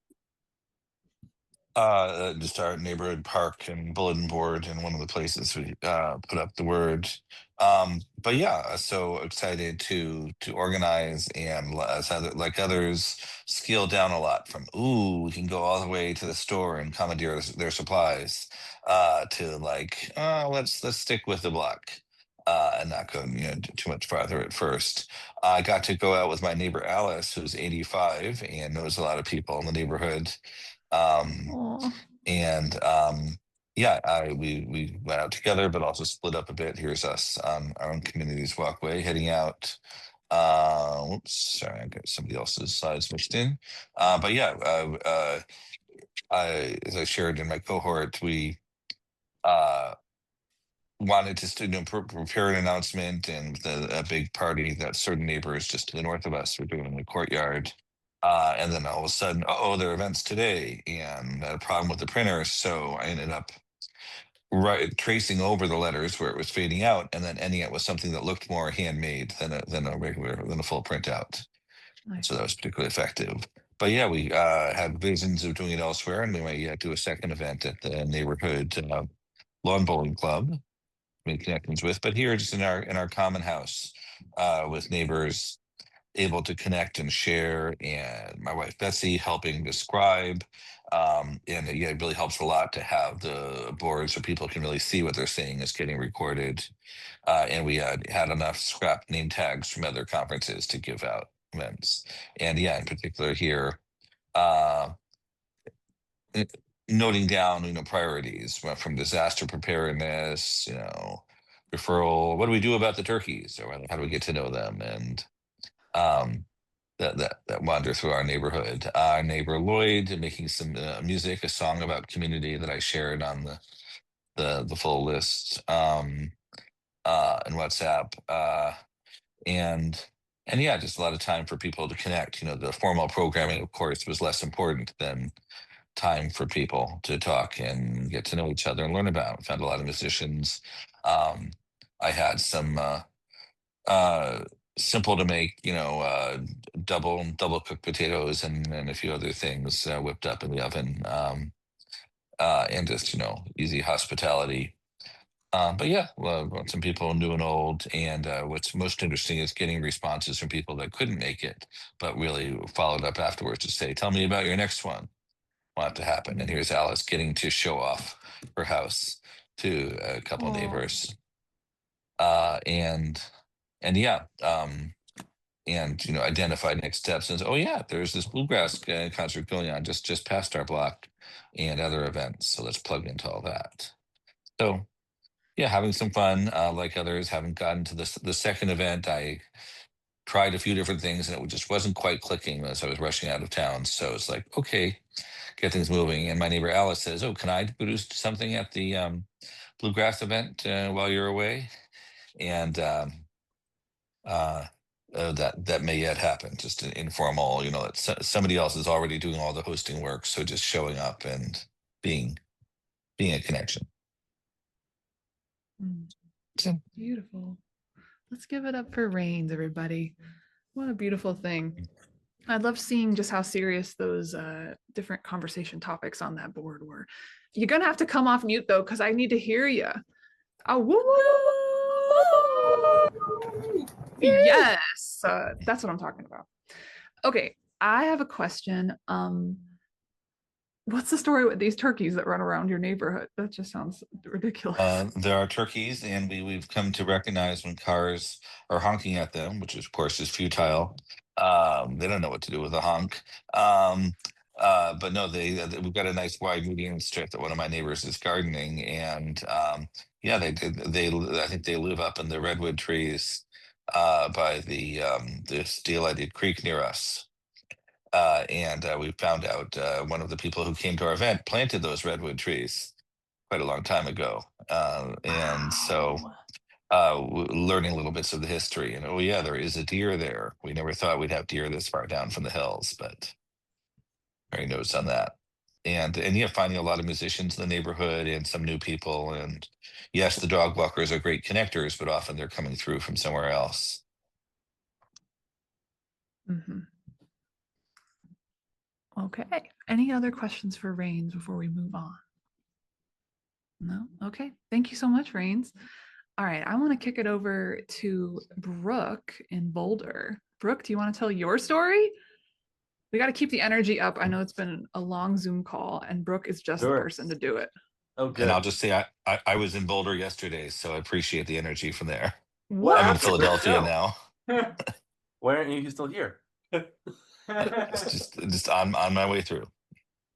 Just our neighborhood park and bulletin board, and one of the places we put up the word. But yeah, so excited to organize, and as like others, scale down a lot from we can go all the way to the store and commandeer their supplies, to like let's stick with the block. And not go too much farther at first. I got to go out with my neighbor Alice, who's 85 and knows a lot of people in the neighborhood. We went out together, but also split up a bit. Here's us on our own community's walkway heading out. Oops, sorry, I got somebody else's slides mixed in. But yeah, as I shared in my cohort, we wanted to prepare an announcement and a big party that certain neighbors just to the north of us were doing in the courtyard. And then all of a sudden, there are events today, and a problem with the printer. So I ended up tracing over the letters where it was fading out, and then ending up with something that looked more handmade than a full printout. Nice. So that was particularly effective. But yeah, we had visions of doing it elsewhere, and we might do a second event at the neighborhood lawn bowling club. Made connections with, but here just in our common house, with neighbors able to connect and share, and my wife Betsy helping describe. And it really helps a lot to have the boards so people can really see what they're saying is getting recorded. And we had enough scrap name tags from other conferences to give out events. And in particular here, noting down, priorities from disaster preparedness, referral. What do we do about the turkeys, or how do we get to know them? And that wander through our neighborhood. Our neighbor Lloyd making some music, a song about community that I shared on the full list in WhatsApp. And just a lot of time for people to connect. The formal programming, of course, was less important than time for people to talk and get to know each other and learn about. Found a lot of musicians. I had some simple to make, double cooked potatoes and a few other things whipped up in the oven. And just, easy hospitality. But yeah, some people new and old. And what's most interesting is getting responses from people that couldn't make it, but really followed up afterwards to say, tell me about your next one. Will have to happen. And here's Alice getting to show off her house to a couple neighbors. And identify next steps and say, there's this bluegrass concert going on just past our block and other events. So let's plug into all that. So having some fun, like others. Haven't gotten to the second event. I tried a few different things and it just wasn't quite clicking as I was rushing out of town. So it's like, okay, get things moving. And my neighbor Alice says, can I produce something at the bluegrass event while you're away? And that may yet happen, just an informal, that somebody else is already doing all the hosting work. So just showing up and being being a connection. Beautiful. Let's give it up for Rains, everybody. What a beautiful thing. I love seeing just how serious those different conversation topics on that board were. You're gonna have to come off mute though, because I need to hear you. Oh, woo, woo, woo, woo. Yes, that's what I'm talking about. Okay, I have a question. What's the story with these turkeys that run around your neighborhood? That just sounds ridiculous. There are turkeys, and we've come to recognize when cars are honking at them, which of course is futile. They don't know what to do with a honk. But no, we've got a nice wide median strip that one of my neighbors is gardening, and yeah, they I think they live up in the redwood trees by the Steelheaded Creek near us. And we found out one of the people who came to our event planted those redwood trees quite a long time ago. And so learning little bits of the history, and oh yeah, there is a deer there. We never thought we'd have deer this far down from the hills, but very notes on that. And yeah, finding a lot of musicians in the neighborhood and some new people. And yes, the dog walkers are great connectors, but often they're coming through from somewhere else. Mhm. Okay. Any other questions for Rains before we move on? No? Okay. Thank you so much, Rains. All right. I want to kick it over to Brooke in Boulder. Brooke, do you want to tell your story? We got to keep the energy up. I know it's been a long Zoom call, and Brooke is just the Sure. person to do it. Oh, good. And I'll just say I was in Boulder yesterday, so I appreciate the energy from there. What? I'm in Philadelphia now. Why aren't you still here? Just on my way through.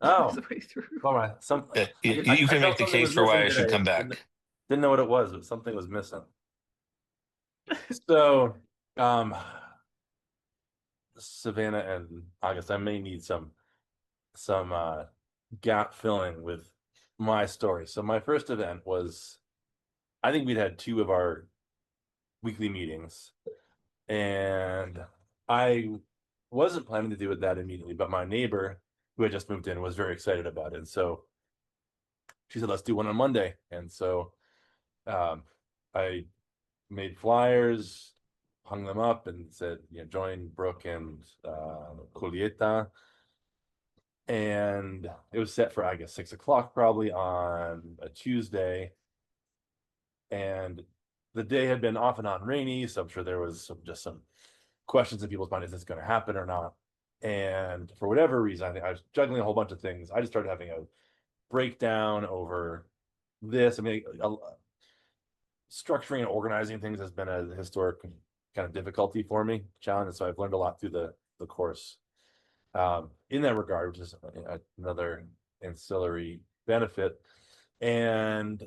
Oh, The way through. all right. You can make the case for why I should come back. Didn't know what it was, but something was missing. So, Savannah and August, I may need some gap filling with my story. So my first event was, I think we'd had 2 of our weekly meetings, and I wasn't planning to do it that immediately, but my neighbor who had just moved in was very excited about it. And so she said, let's do one on Monday. And so I made flyers, hung them up, and said, join Brooke and Julieta. And it was set for, I guess, 6 o'clock probably on a Tuesday. And the day had been off and on rainy, so I'm sure there was just some questions in people's mind, is this going to happen or not? And for whatever reason, I think I was juggling a whole bunch of things. I just started having a breakdown over this. I mean, structuring and organizing things has been a historic kind of difficulty for me, challenge. And so I've learned a lot through the course in that regard, which is another ancillary benefit. And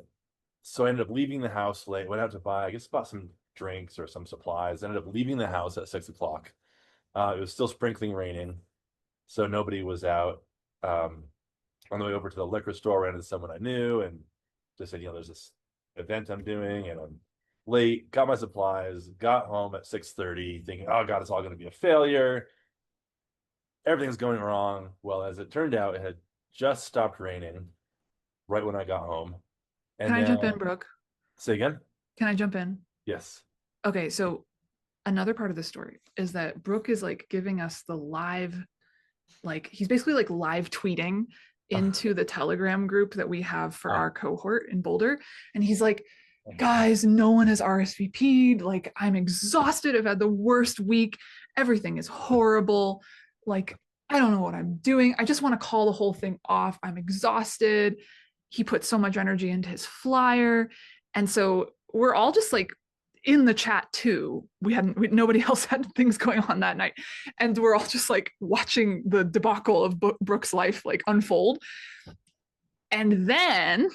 so I ended up leaving the house late, went out to buy, I guess, bought some drinks or some supplies, ended up leaving the house at 6 o'clock. It was still sprinkling raining, so nobody was out. On the way over to the liquor store, ran into someone I knew and just said, there's this event I'm doing and I'm late, got my supplies, got home at 6:30 thinking, oh God, it's all going to be a failure. Everything's going wrong. Well, as it turned out, it had just stopped raining right when I got home. And Can I jump in, Brooke? Say again? Can I jump in? Yes. Okay, so another part of the story is that Brooke is like giving us the live, like he's basically like live tweeting into the Telegram group that we have for our cohort in Boulder. And he's like, guys, no one has RSVP'd. Like, I'm exhausted. I've had the worst week. Everything is horrible. Like, I don't know what I'm doing. I just want to call the whole thing off. I'm exhausted. He put so much energy into his flyer. And so we're all just like in the chat too. Nobody else had things going on that night. And we're all just like watching the debacle of Brooke's life like unfold. And then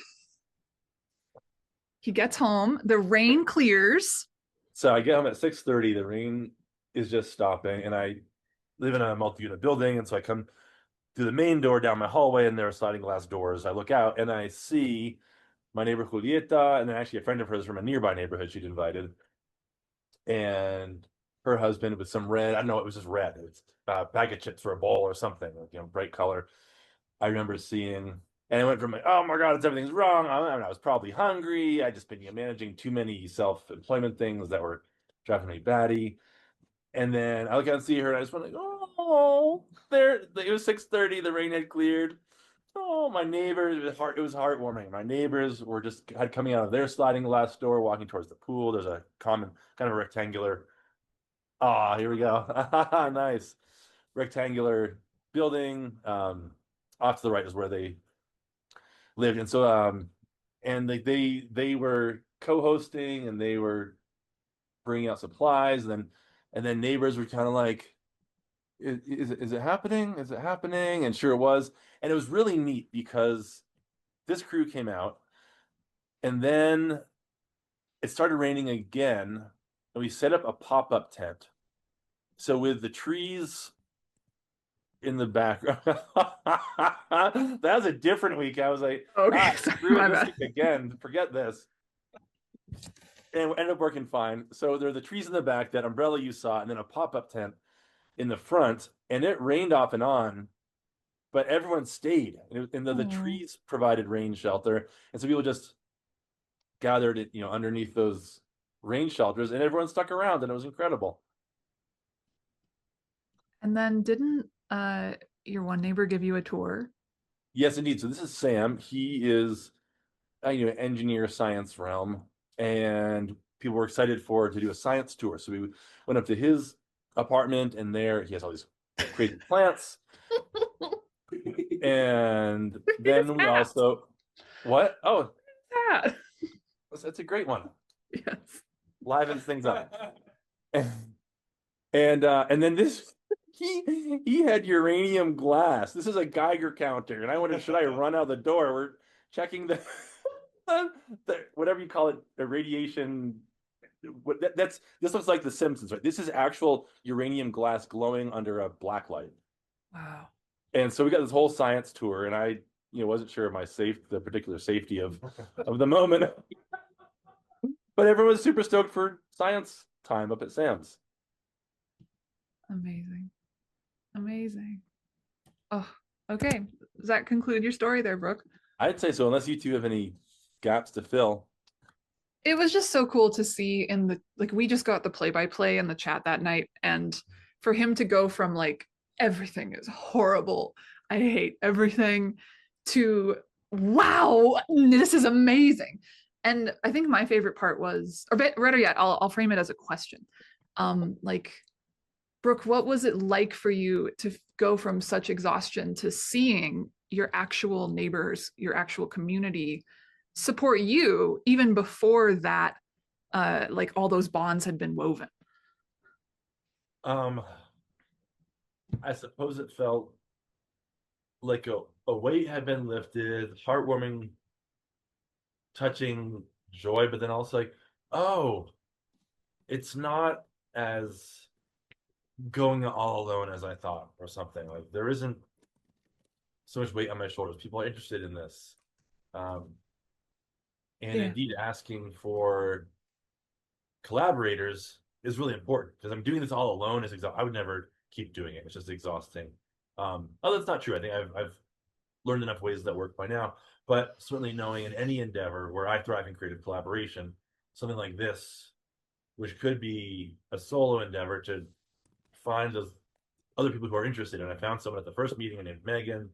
he gets home, the rain clears. So I get home at 6:30, the rain is just stopping, and I live in a multi-unit building, and so I come through the main door down my hallway, and there are sliding glass doors. I look out and I see my neighbor Julieta, and then actually a friend of hers from a nearby neighborhood she'd invited, and her husband with some red, I don't know, it was just red. It's a bag of chips for a bowl or something, like, bright color. I remember seeing And it went from like, oh my God, everything's wrong. I was probably hungry. I just been managing too many self-employment things that were driving me batty. And then I look out and see her, and I just went like, oh, there. It was 6:30. The rain had cleared. Oh, my neighbors. It was heartwarming. My neighbors were just had coming out of their sliding glass door, walking towards the pool. There's a common kind of rectangular. Ah, here we go. Nice rectangular building. Off to the right is where they lived, and so and they were co-hosting, and they were bringing out supplies, and then neighbors were kind of like, is it happening? Is it happening? And sure it was. And it was really neat because this crew came out, and then it started raining again, and we set up a pop-up tent. So with the trees in the background, that was a different week. I was like, Okay, sorry, my bad. Again, forget this. And it ended up working fine. So there are the trees in the back, that umbrella you saw, and then a pop-up tent in the front, and it rained off and on, but everyone stayed, and the trees provided rain shelter, and so people just gathered underneath those rain shelters, and everyone stuck around, and it was incredible. And then didn't your one neighbor give you a tour? Yes, indeed. So this is Sam. He is engineer, science realm, and people were excited to do a science tour. So we went up to his apartment, and there he has all these crazy plants. And then we also, what? Oh, Yeah. that's a great one. Yes. Livens things up. And then this, he had uranium glass. This is a Geiger counter, and I wondered, should I run out the door? We're checking the whatever you call it, the radiation. This looks like The Simpsons, right? This is actual uranium glass glowing under a black light. Wow. And so we got this whole science tour, and I wasn't sure of the particular safety of the moment. But everyone was super stoked for science time up at Sam's. Amazing. Amazing. Oh, okay. Does that conclude your story there, Brooke? I'd say so, unless you two have any gaps to fill. It was just so cool to see we just got the play-by-play in the chat that night, and for him to go from like, everything is horrible, I hate everything, to wow, this is amazing. And I think my favorite part was, or better yet, I'll frame it as a question. Like, Brooke, what was it like for you to go from such exhaustion to seeing your actual neighbors, your actual community support you even before that, like all those bonds had been woven? I suppose it felt like a weight had been lifted, heartwarming, touching joy, but then also like, oh, it's not as going all alone as I thought, or something. Like, there isn't so much weight on my shoulders. People are interested in this. And indeed, asking for collaborators is really important, because I'm doing this all alone is I would never keep doing it. It's just exhausting. That's not true. I think I've learned enough ways that work by now, but certainly knowing in any endeavor where I thrive in creative collaboration, something like this, which could be a solo endeavor, to find those other people who are interested. And I found someone at the first meeting named Megan.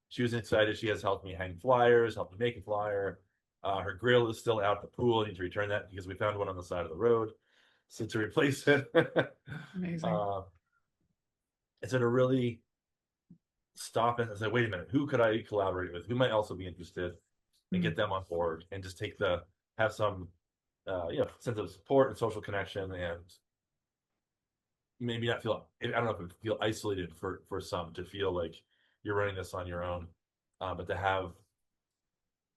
She was excited. She has helped me hang flyers, helped me make a flyer. Her grill is still out at the pool. I need to return that because we found one on the side of the road. So to replace it. Amazing. And so to really stop and say, wait a minute, who could I collaborate with? Who might also be interested? And get them on board, and just have some sense of support and social connection, and maybe not feel, I don't know if it feel isolated for some, to feel like you're running this on your own, but to have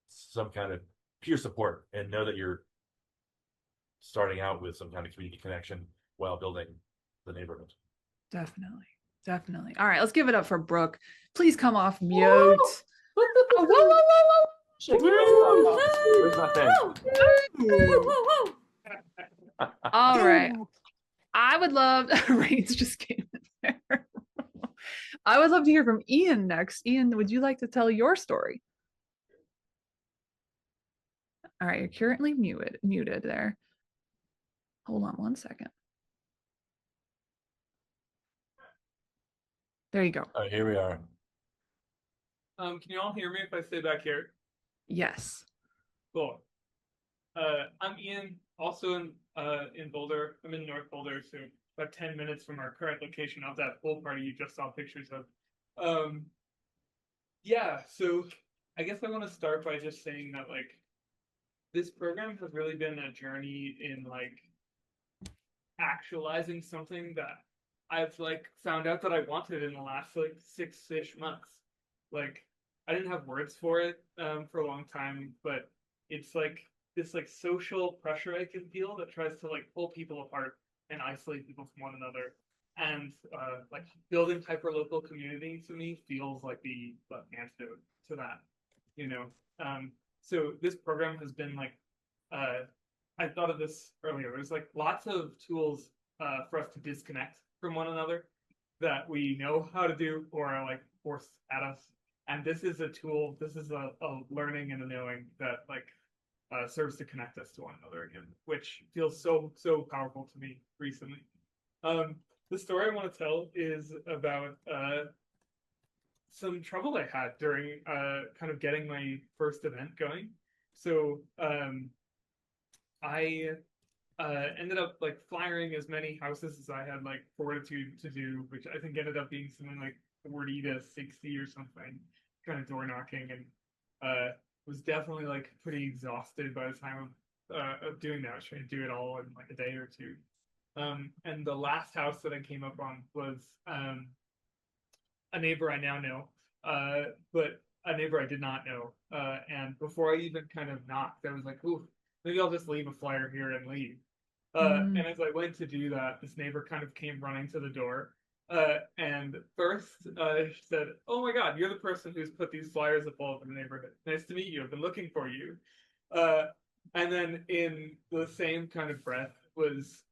some kind of peer support and know that you're starting out with some kind of community connection while building the neighborhood. Definitely. Definitely. All right, let's give it up for Brooke. Please come off mute. Oh, whoa, whoa, whoa, whoa. Where's my thing? All right. I would love, Rains just came in there. I would love to hear from Ian next. Ian, would you like to tell your story? All right, you're currently muted there. Hold on one second. There you go. All right, here we are. Can you all hear me if I stay back here? Yes. Cool. I'm Ian, also in Boulder. I'm in North Boulder, so about 10 minutes from our current location of that pool party you just saw pictures of. Yeah, so I guess I want to start by just saying that like this program has really been a journey in like actualizing something that I've like found out that I wanted in the last like 6-ish months. Like I didn't have words for it for a long time, but it's like this like social pressure I can feel that tries to like pull people apart and isolate people from one another. And like building hyperlocal community to me feels like the antidote to that, you know. So this program has been like I thought of this earlier. There's like lots of tools for us to disconnect from one another that we know how to do or are like forced at us. And this is a tool, this is a learning and a knowing that like serves to connect us to one another again, which feels so powerful to me recently. The story I want to tell is about some trouble I had during kind of getting my first event going. So I ended up like flyering as many houses as I had like fortitude to do, which I think ended up being something like 40 to 60 or something, kind of door knocking, and was definitely like pretty exhausted by the time of doing that. I was trying to do it all in like a day or two. And the last house that I came up on was a neighbor I now know, but a neighbor I did not know. And before I even kind of knocked, I was like, ooh, maybe I'll just leave a flyer here and leave. And as I went to do that, this neighbor kind of came running to the door. And first she said, oh my God, you're the person who's put these flyers up all over the neighborhood. Nice to meet you. I've been looking for you. And then in the same kind of breath was,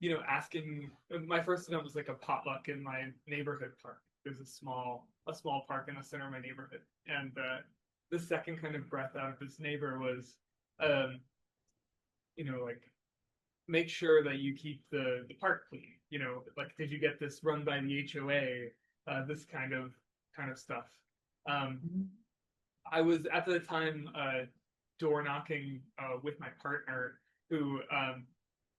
you know, asking, my first event was like a potluck in my neighborhood park. There's a small park in the center of my neighborhood. And the second kind of breath out of this neighbor was, you know, like, make sure that you keep the park clean. You know, like, did you get this run by the HOA? This kind of stuff. I was at the time door knocking with my partner, who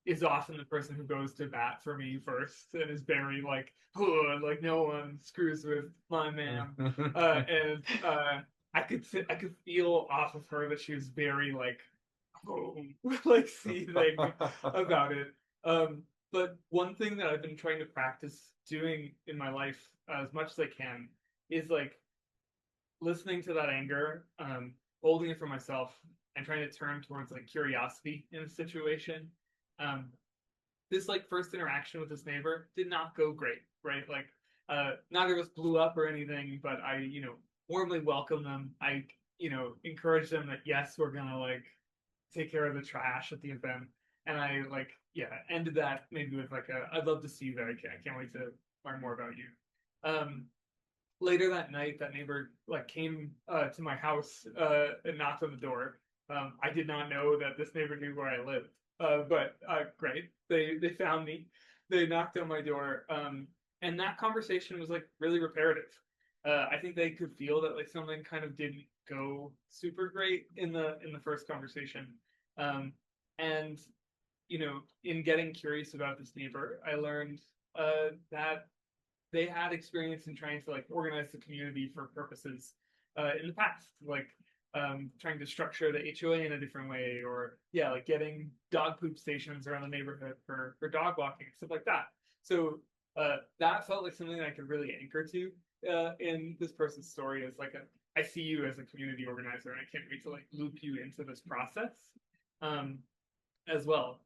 is often the person who goes to bat for me first and is very like, oh, like no one screws with my man. And I could feel off of her that she was very like, oh, like seething about it. But one thing that I've been trying to practice doing in my life as much as I can is like listening to that anger, holding it for myself, and trying to turn towards like curiosity in a situation. This like first interaction with this neighbor did not go great, right? Like neither of us blew up or anything, but I, you know, warmly welcomed them. I, you know, encouraged them that yes, we're gonna like take care of the trash at the event. And I like, yeah, ended that maybe with like a, I'd love to see you there. I can't wait to learn more about you. Later that night, that neighbor like came to my house and knocked on the door. I did not know that this neighbor knew where I lived, but great. They found me. They knocked on my door, and that conversation was like really reparative. I think they could feel that like something kind of didn't go super great in the first conversation, and you know, in getting curious about this neighbor, I learned that they had experience in trying to like organize the community for purposes in the past, like trying to structure the HOA in a different way, or yeah, like getting dog poop stations around the neighborhood for dog walking, stuff like that. So that felt like something that I could really anchor to in this person's story as like I see you as a community organizer, and I can't wait to like loop you into this process as well.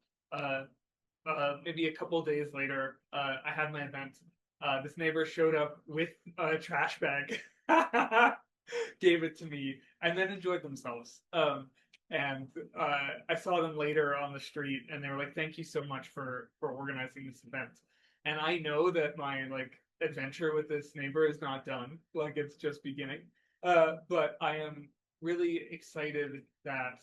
Maybe a couple days later, I had my event. This neighbor showed up with a trash bag, gave it to me, and then enjoyed themselves. And I saw them later on the street, and they were like, "Thank you so much for organizing this event." And I know that my like adventure with this neighbor is not done; like it's just beginning. But I am really excited that,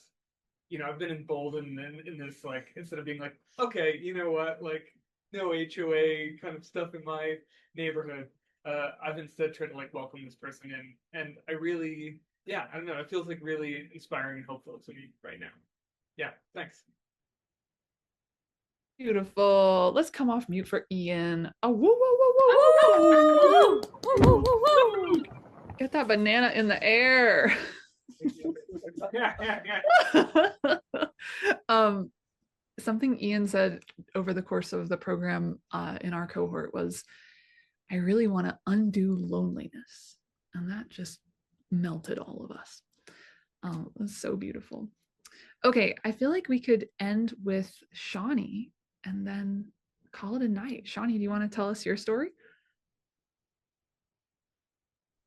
you know, I've been emboldened in this, like, instead of being like, okay, you know what, like, no HOA kind of stuff in my neighborhood. I've instead tried to like welcome this person in, and I really, yeah, I don't know, it feels like really inspiring and hopeful to me right now. Yeah, thanks. Beautiful. Let's come off mute for Ian. Oh, woo, woo, woo, woo, woo, woo, woo. Get that banana in the air. Something Ian said over the course of the program in our cohort was, I really want to undo loneliness. And that just melted all of us. It was so beautiful. Okay, I feel like we could end with Shawnee and then call it a night. Shawnee, do you want to tell us your story?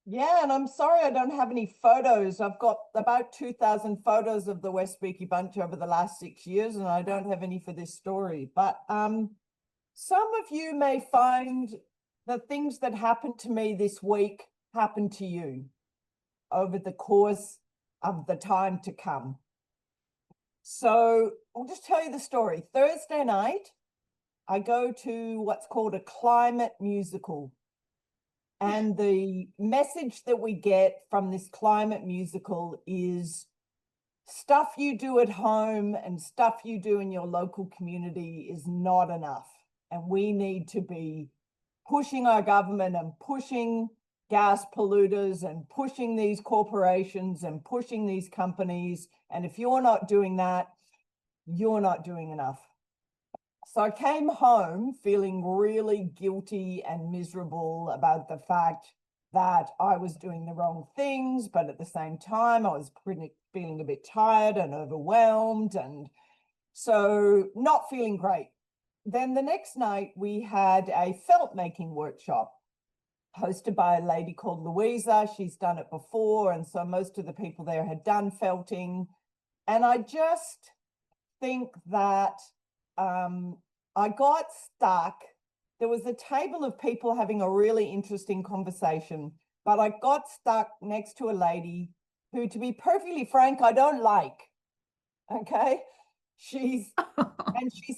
Yeah, and I'm sorry I don't have any photos. I've got about 2,000 photos of the West Beaky Bunch over the last 6 years, and I don't have any for this story. But some of you may find the things that happened to me this week happen to you over the course of the time to come. So I'll just tell you the story. Thursday night, I go to what's called a climate musical. And the message that we get from this climate musical is stuff you do at home and stuff you do in your local community is not enough. And we need to be pushing our government and pushing gas polluters and pushing these corporations and pushing these companies. And if you're not doing that, you're not doing enough. So I came home feeling really guilty and miserable about the fact that I was doing the wrong things, but at the same time, I was feeling a bit tired and overwhelmed, and so not feeling great. Then the next night, we had a felt making workshop hosted by a lady called Louisa. She's done it before, and so most of the people there had done felting. And I just think that I got stuck. There was a table of people having a really interesting conversation, but I got stuck next to a lady who, to be perfectly frank, I don't like. Okay. She's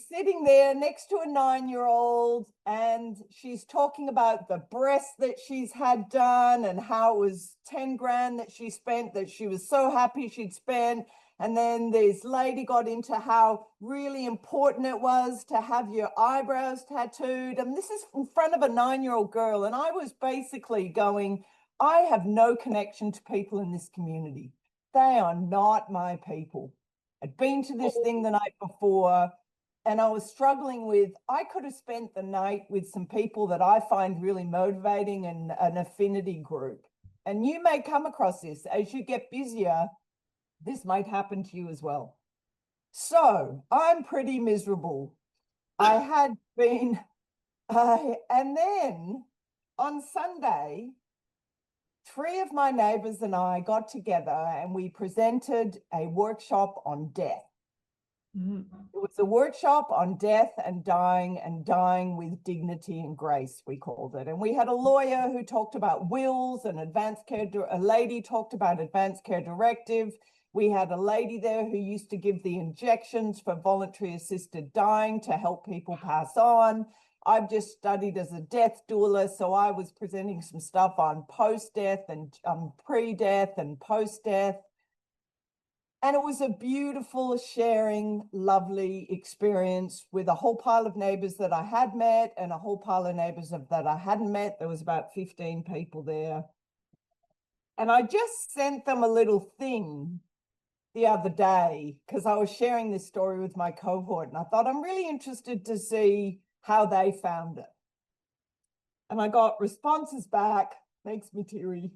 sitting there next to a 9-year-old, and she's talking about the breast that she's had done and how it was 10 grand that she spent, that she was so happy she'd spent. And then this lady got into how really important it was to have your eyebrows tattooed. And this is in front of a 9-year-old girl. And I was basically going, I have no connection to people in this community. They are not my people. I'd been to this thing the night before, and I was struggling with, I could have spent the night with some people that I find really motivating and an affinity group. And you may come across this as you get busier. This might happen to you as well. So I'm pretty miserable. I had been, and then on Sunday, 3 of my neighbors and I got together and we presented a workshop on death. It was a workshop on death and dying with dignity and grace, we called it. And we had a lawyer who talked about wills and advanced care, a lady talked about advanced care directive. We had a lady there who used to give the injections for voluntary assisted dying to help people pass on. I've just studied as a death doula, so I was presenting some stuff on post-death and pre-death and post-death. And it was a beautiful, sharing, lovely experience with a whole pile of neighbors that I had met and a whole pile of neighbors that I hadn't met. There was about 15 people there. And I just sent them a little thing the other day because I was sharing this story with my cohort, and I thought I'm really interested to see how they found it. And I got responses back, makes me teary.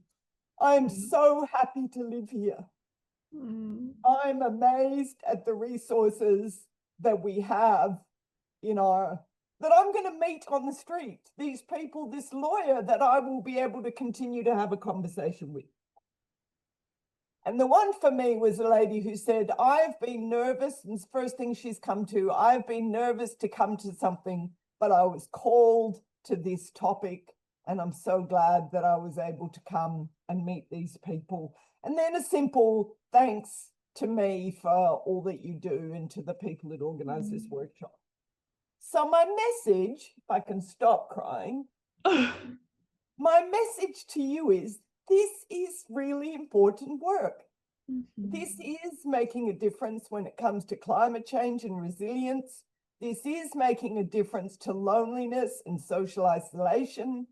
I'm so happy to live here. I'm amazed at the resources that we have in that I'm going to meet on the street. These people, this lawyer that I will be able to continue to have a conversation with. And the one for me was a lady who said, I've been nervous, and the first thing she's come to, I've been nervous to come to something, but I was called to this topic And I'm so glad that I was able to come and meet these people. And then a simple thanks to me for all that you do and to the people that organize this workshop. So my message, if I can stop crying, my message to you is this is really important work. This is making a difference when it comes to climate change and resilience. This is making a difference to loneliness and social isolation.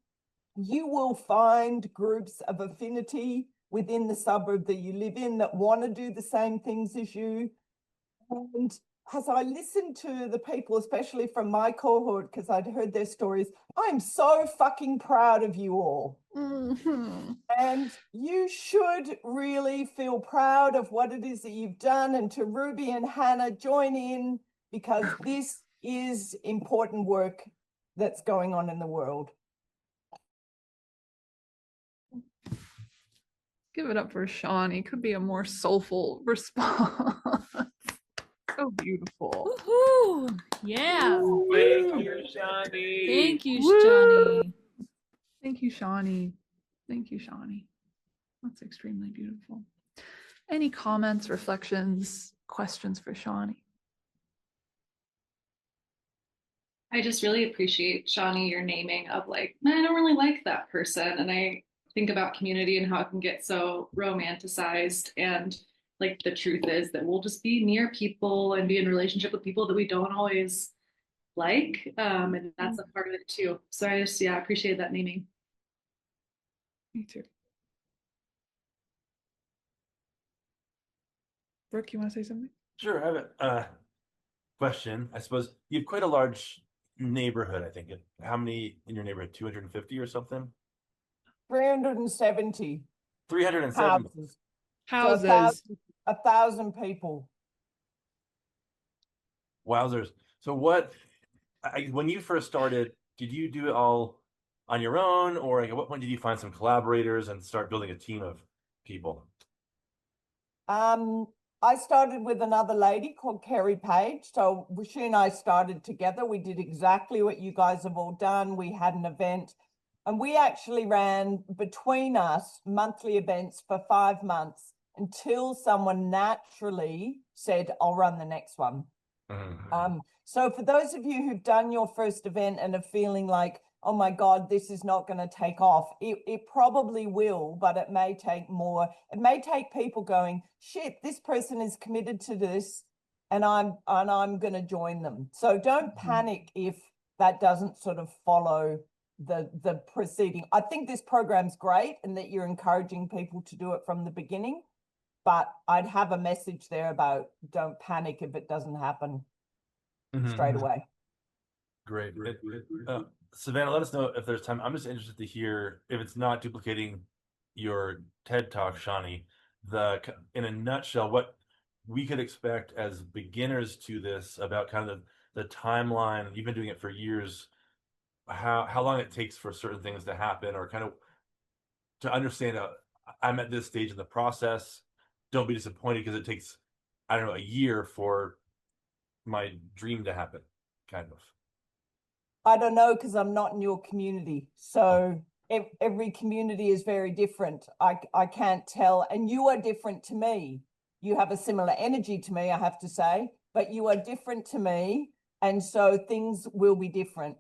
You will find groups of affinity within the suburb that you live in that want to do the same things as you. And as I listened to the people, especially from my cohort, because I'd heard their stories, I'm so fucking proud of you all. And you should really feel proud of what it is that you've done. And to Ruby and Hannah, join in, because this is important work that's going on in the world. Give it up for Shawnee. Could be a more soulful response. So beautiful. Woohoo! Yeah. Thank you, Shawnee. Thank you, Johnny. Thank you, Shawnee. Thank you, Shawnee. That's extremely beautiful. Any comments, reflections, questions for Shawnee? I just really appreciate, Shawnee, your naming of like, I don't really like that person. And I think about community and how it can get so romanticized. And like the truth is that we'll just be near people and be in relationship with people that we don't always like. And that's a part of it too. So I just, yeah, appreciate that naming. Me too. Brooke, you want to say something? Sure, I have a question. I suppose you have quite a large neighborhood, I think. How many in your neighborhood? 250 or something? 370 370 houses. So 1,000 people. Wowzers. So when you first started, did you do it all on your own, or at what point did you find some collaborators and start building a team of people? I started with another lady called Kerry Page. So she and I started together. We did exactly what you guys have all done. We had an event, and we actually ran between us monthly events for 5 months until someone naturally said, I'll run the next one. So for those of you who've done your first event and are feeling like, oh my God, this is not going to take off, it probably will, but it may take more. It may take people going, shit, this person is committed to this, and I'm going to join them. So don't panic if that doesn't sort of follow the proceeding. I think this program's great and that you're encouraging people to do it from the beginning, but I'd have a message there about don't panic if it doesn't happen straight away. Great. Savannah, let us know if there's time. I'm just interested to hear, if it's not duplicating your TED Talk, Shawnee, in a nutshell, what we could expect as beginners to this about kind of the timeline. You've been doing it for years, how long it takes for certain things to happen, or kind of to understand I'm at this stage in the process. Don't be disappointed because it takes, I don't know, a year for my dream to happen, kind of. I don't know, because I'm not in your community. So every community is very different. I can't tell. And you are different to me. You have a similar energy to me, I have to say, but you are different to me. And so things will be different.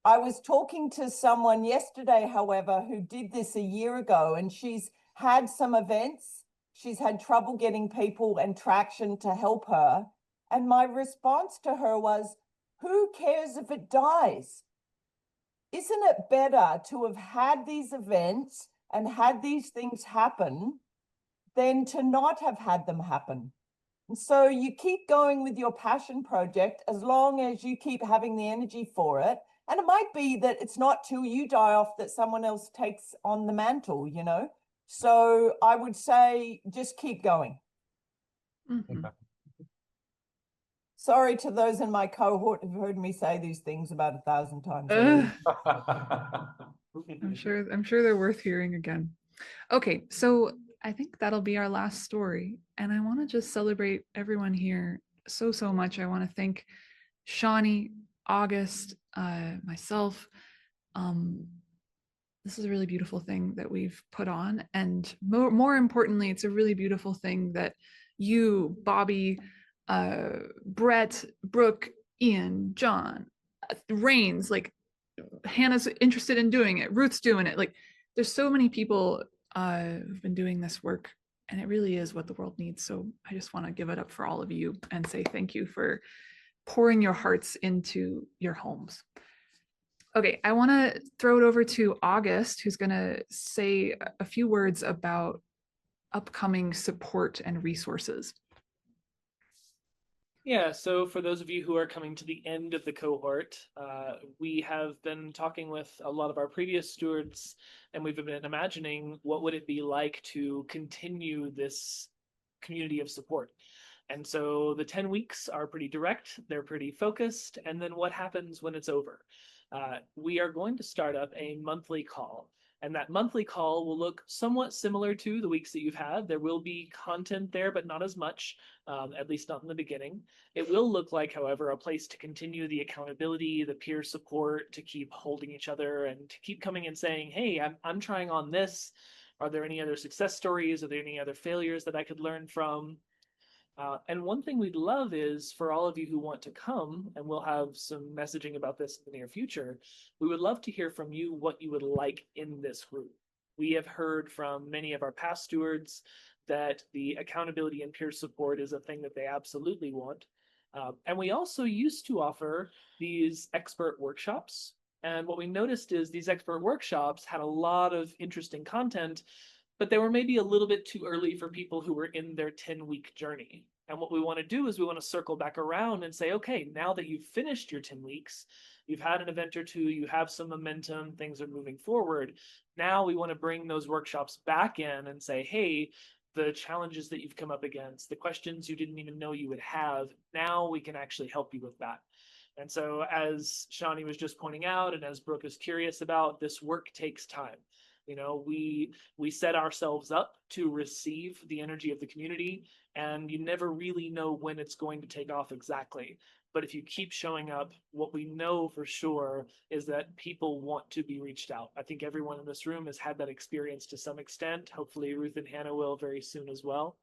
I was talking to someone yesterday, however, who did this a year ago, and she's had some events. She's had trouble getting people and traction to help her. And my response to her was, who cares if it dies? Isn't it better to have had these events and had these things happen than to not have had them happen? And so you keep going with your passion project as long as you keep having the energy for it. And it might be that it's not till you die off that someone else takes on the mantle, you know? So I would say just keep going. Sorry to those in my cohort who've heard me say these things about 1,000 times already. I'm sure they're worth hearing again. Okay, so I think that'll be our last story. And I want to just celebrate everyone here so much. I want to thank Shawnee, August, myself, this is a really beautiful thing that we've put on. And more importantly, it's a really beautiful thing that you, Bobby, Brett, Brooke, Ian, John, Rains, like Hannah's interested in doing it, Ruth's doing it. Like there's so many people who've been doing this work, and it really is what the world needs. So I just want to give it up for all of you and say thank you for pouring your hearts into your homes. Okay, I want to throw it over to August, who's going to say a few words about upcoming support and resources. Yeah, so for those of you who are coming to the end of the cohort, we have been talking with a lot of our previous stewards, and we've been imagining what would it be like to continue this community of support. And so the 10 weeks are pretty direct, they're pretty focused, and then what happens when it's over? We are going to start up a monthly call. And that monthly call will look somewhat similar to the weeks that you've had. There will be content there, but not as much, at least not in the beginning. It will look like, however, a place to continue the accountability, the peer support, to keep holding each other and to keep coming and saying, hey, I'm trying on this. Are there any other success stories? Are there any other failures that I could learn from? And one thing we'd love is for all of you who want to come, and we'll have some messaging about this in the near future, we would love to hear from you what you would like in this group. We have heard from many of our past stewards that the accountability and peer support is a thing that they absolutely want. And we also used to offer these expert workshops. And what we noticed is these expert workshops had a lot of interesting content, but they were maybe a little bit too early for people who were in their 10-week journey. And what we want to do is we want to circle back around and say, okay, now that you've finished your 10 weeks, you've had an event or two, you have some momentum, things are moving forward. Now we want to bring those workshops back in and say, hey, the challenges that you've come up against, the questions you didn't even know you would have, now we can actually help you with that. And so as Shawnee was just pointing out, and as Brooke is curious about, this work takes time. You know, we set ourselves up to receive the energy of the community, and you never really know when it's going to take off exactly. But if you keep showing up, what we know for sure is that people want to be reached out. I think everyone in this room has had that experience to some extent. Hopefully Ruth and Hannah will very soon as well.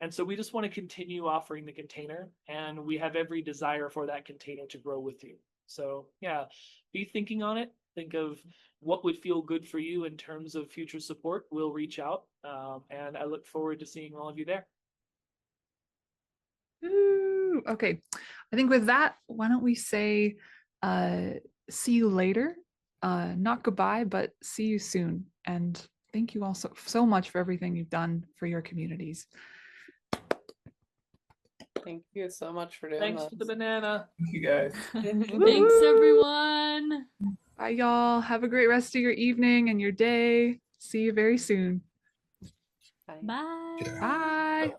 And so we just want to continue offering the container, and we have every desire for that container to grow with you. So yeah, be thinking on it. Think of what would feel good for you in terms of future support. We'll reach out, and I look forward to seeing all of you there. Ooh, okay, I think with that, why don't we say see you later, not goodbye, but see you soon. And thank you all so much for everything you've done for your communities. Thank you so much for doing Thanks this. for the banana. Thank you guys. Thanks, everyone. Bye, y'all. Have a great rest of your evening and your day. See you very soon. Bye. Bye.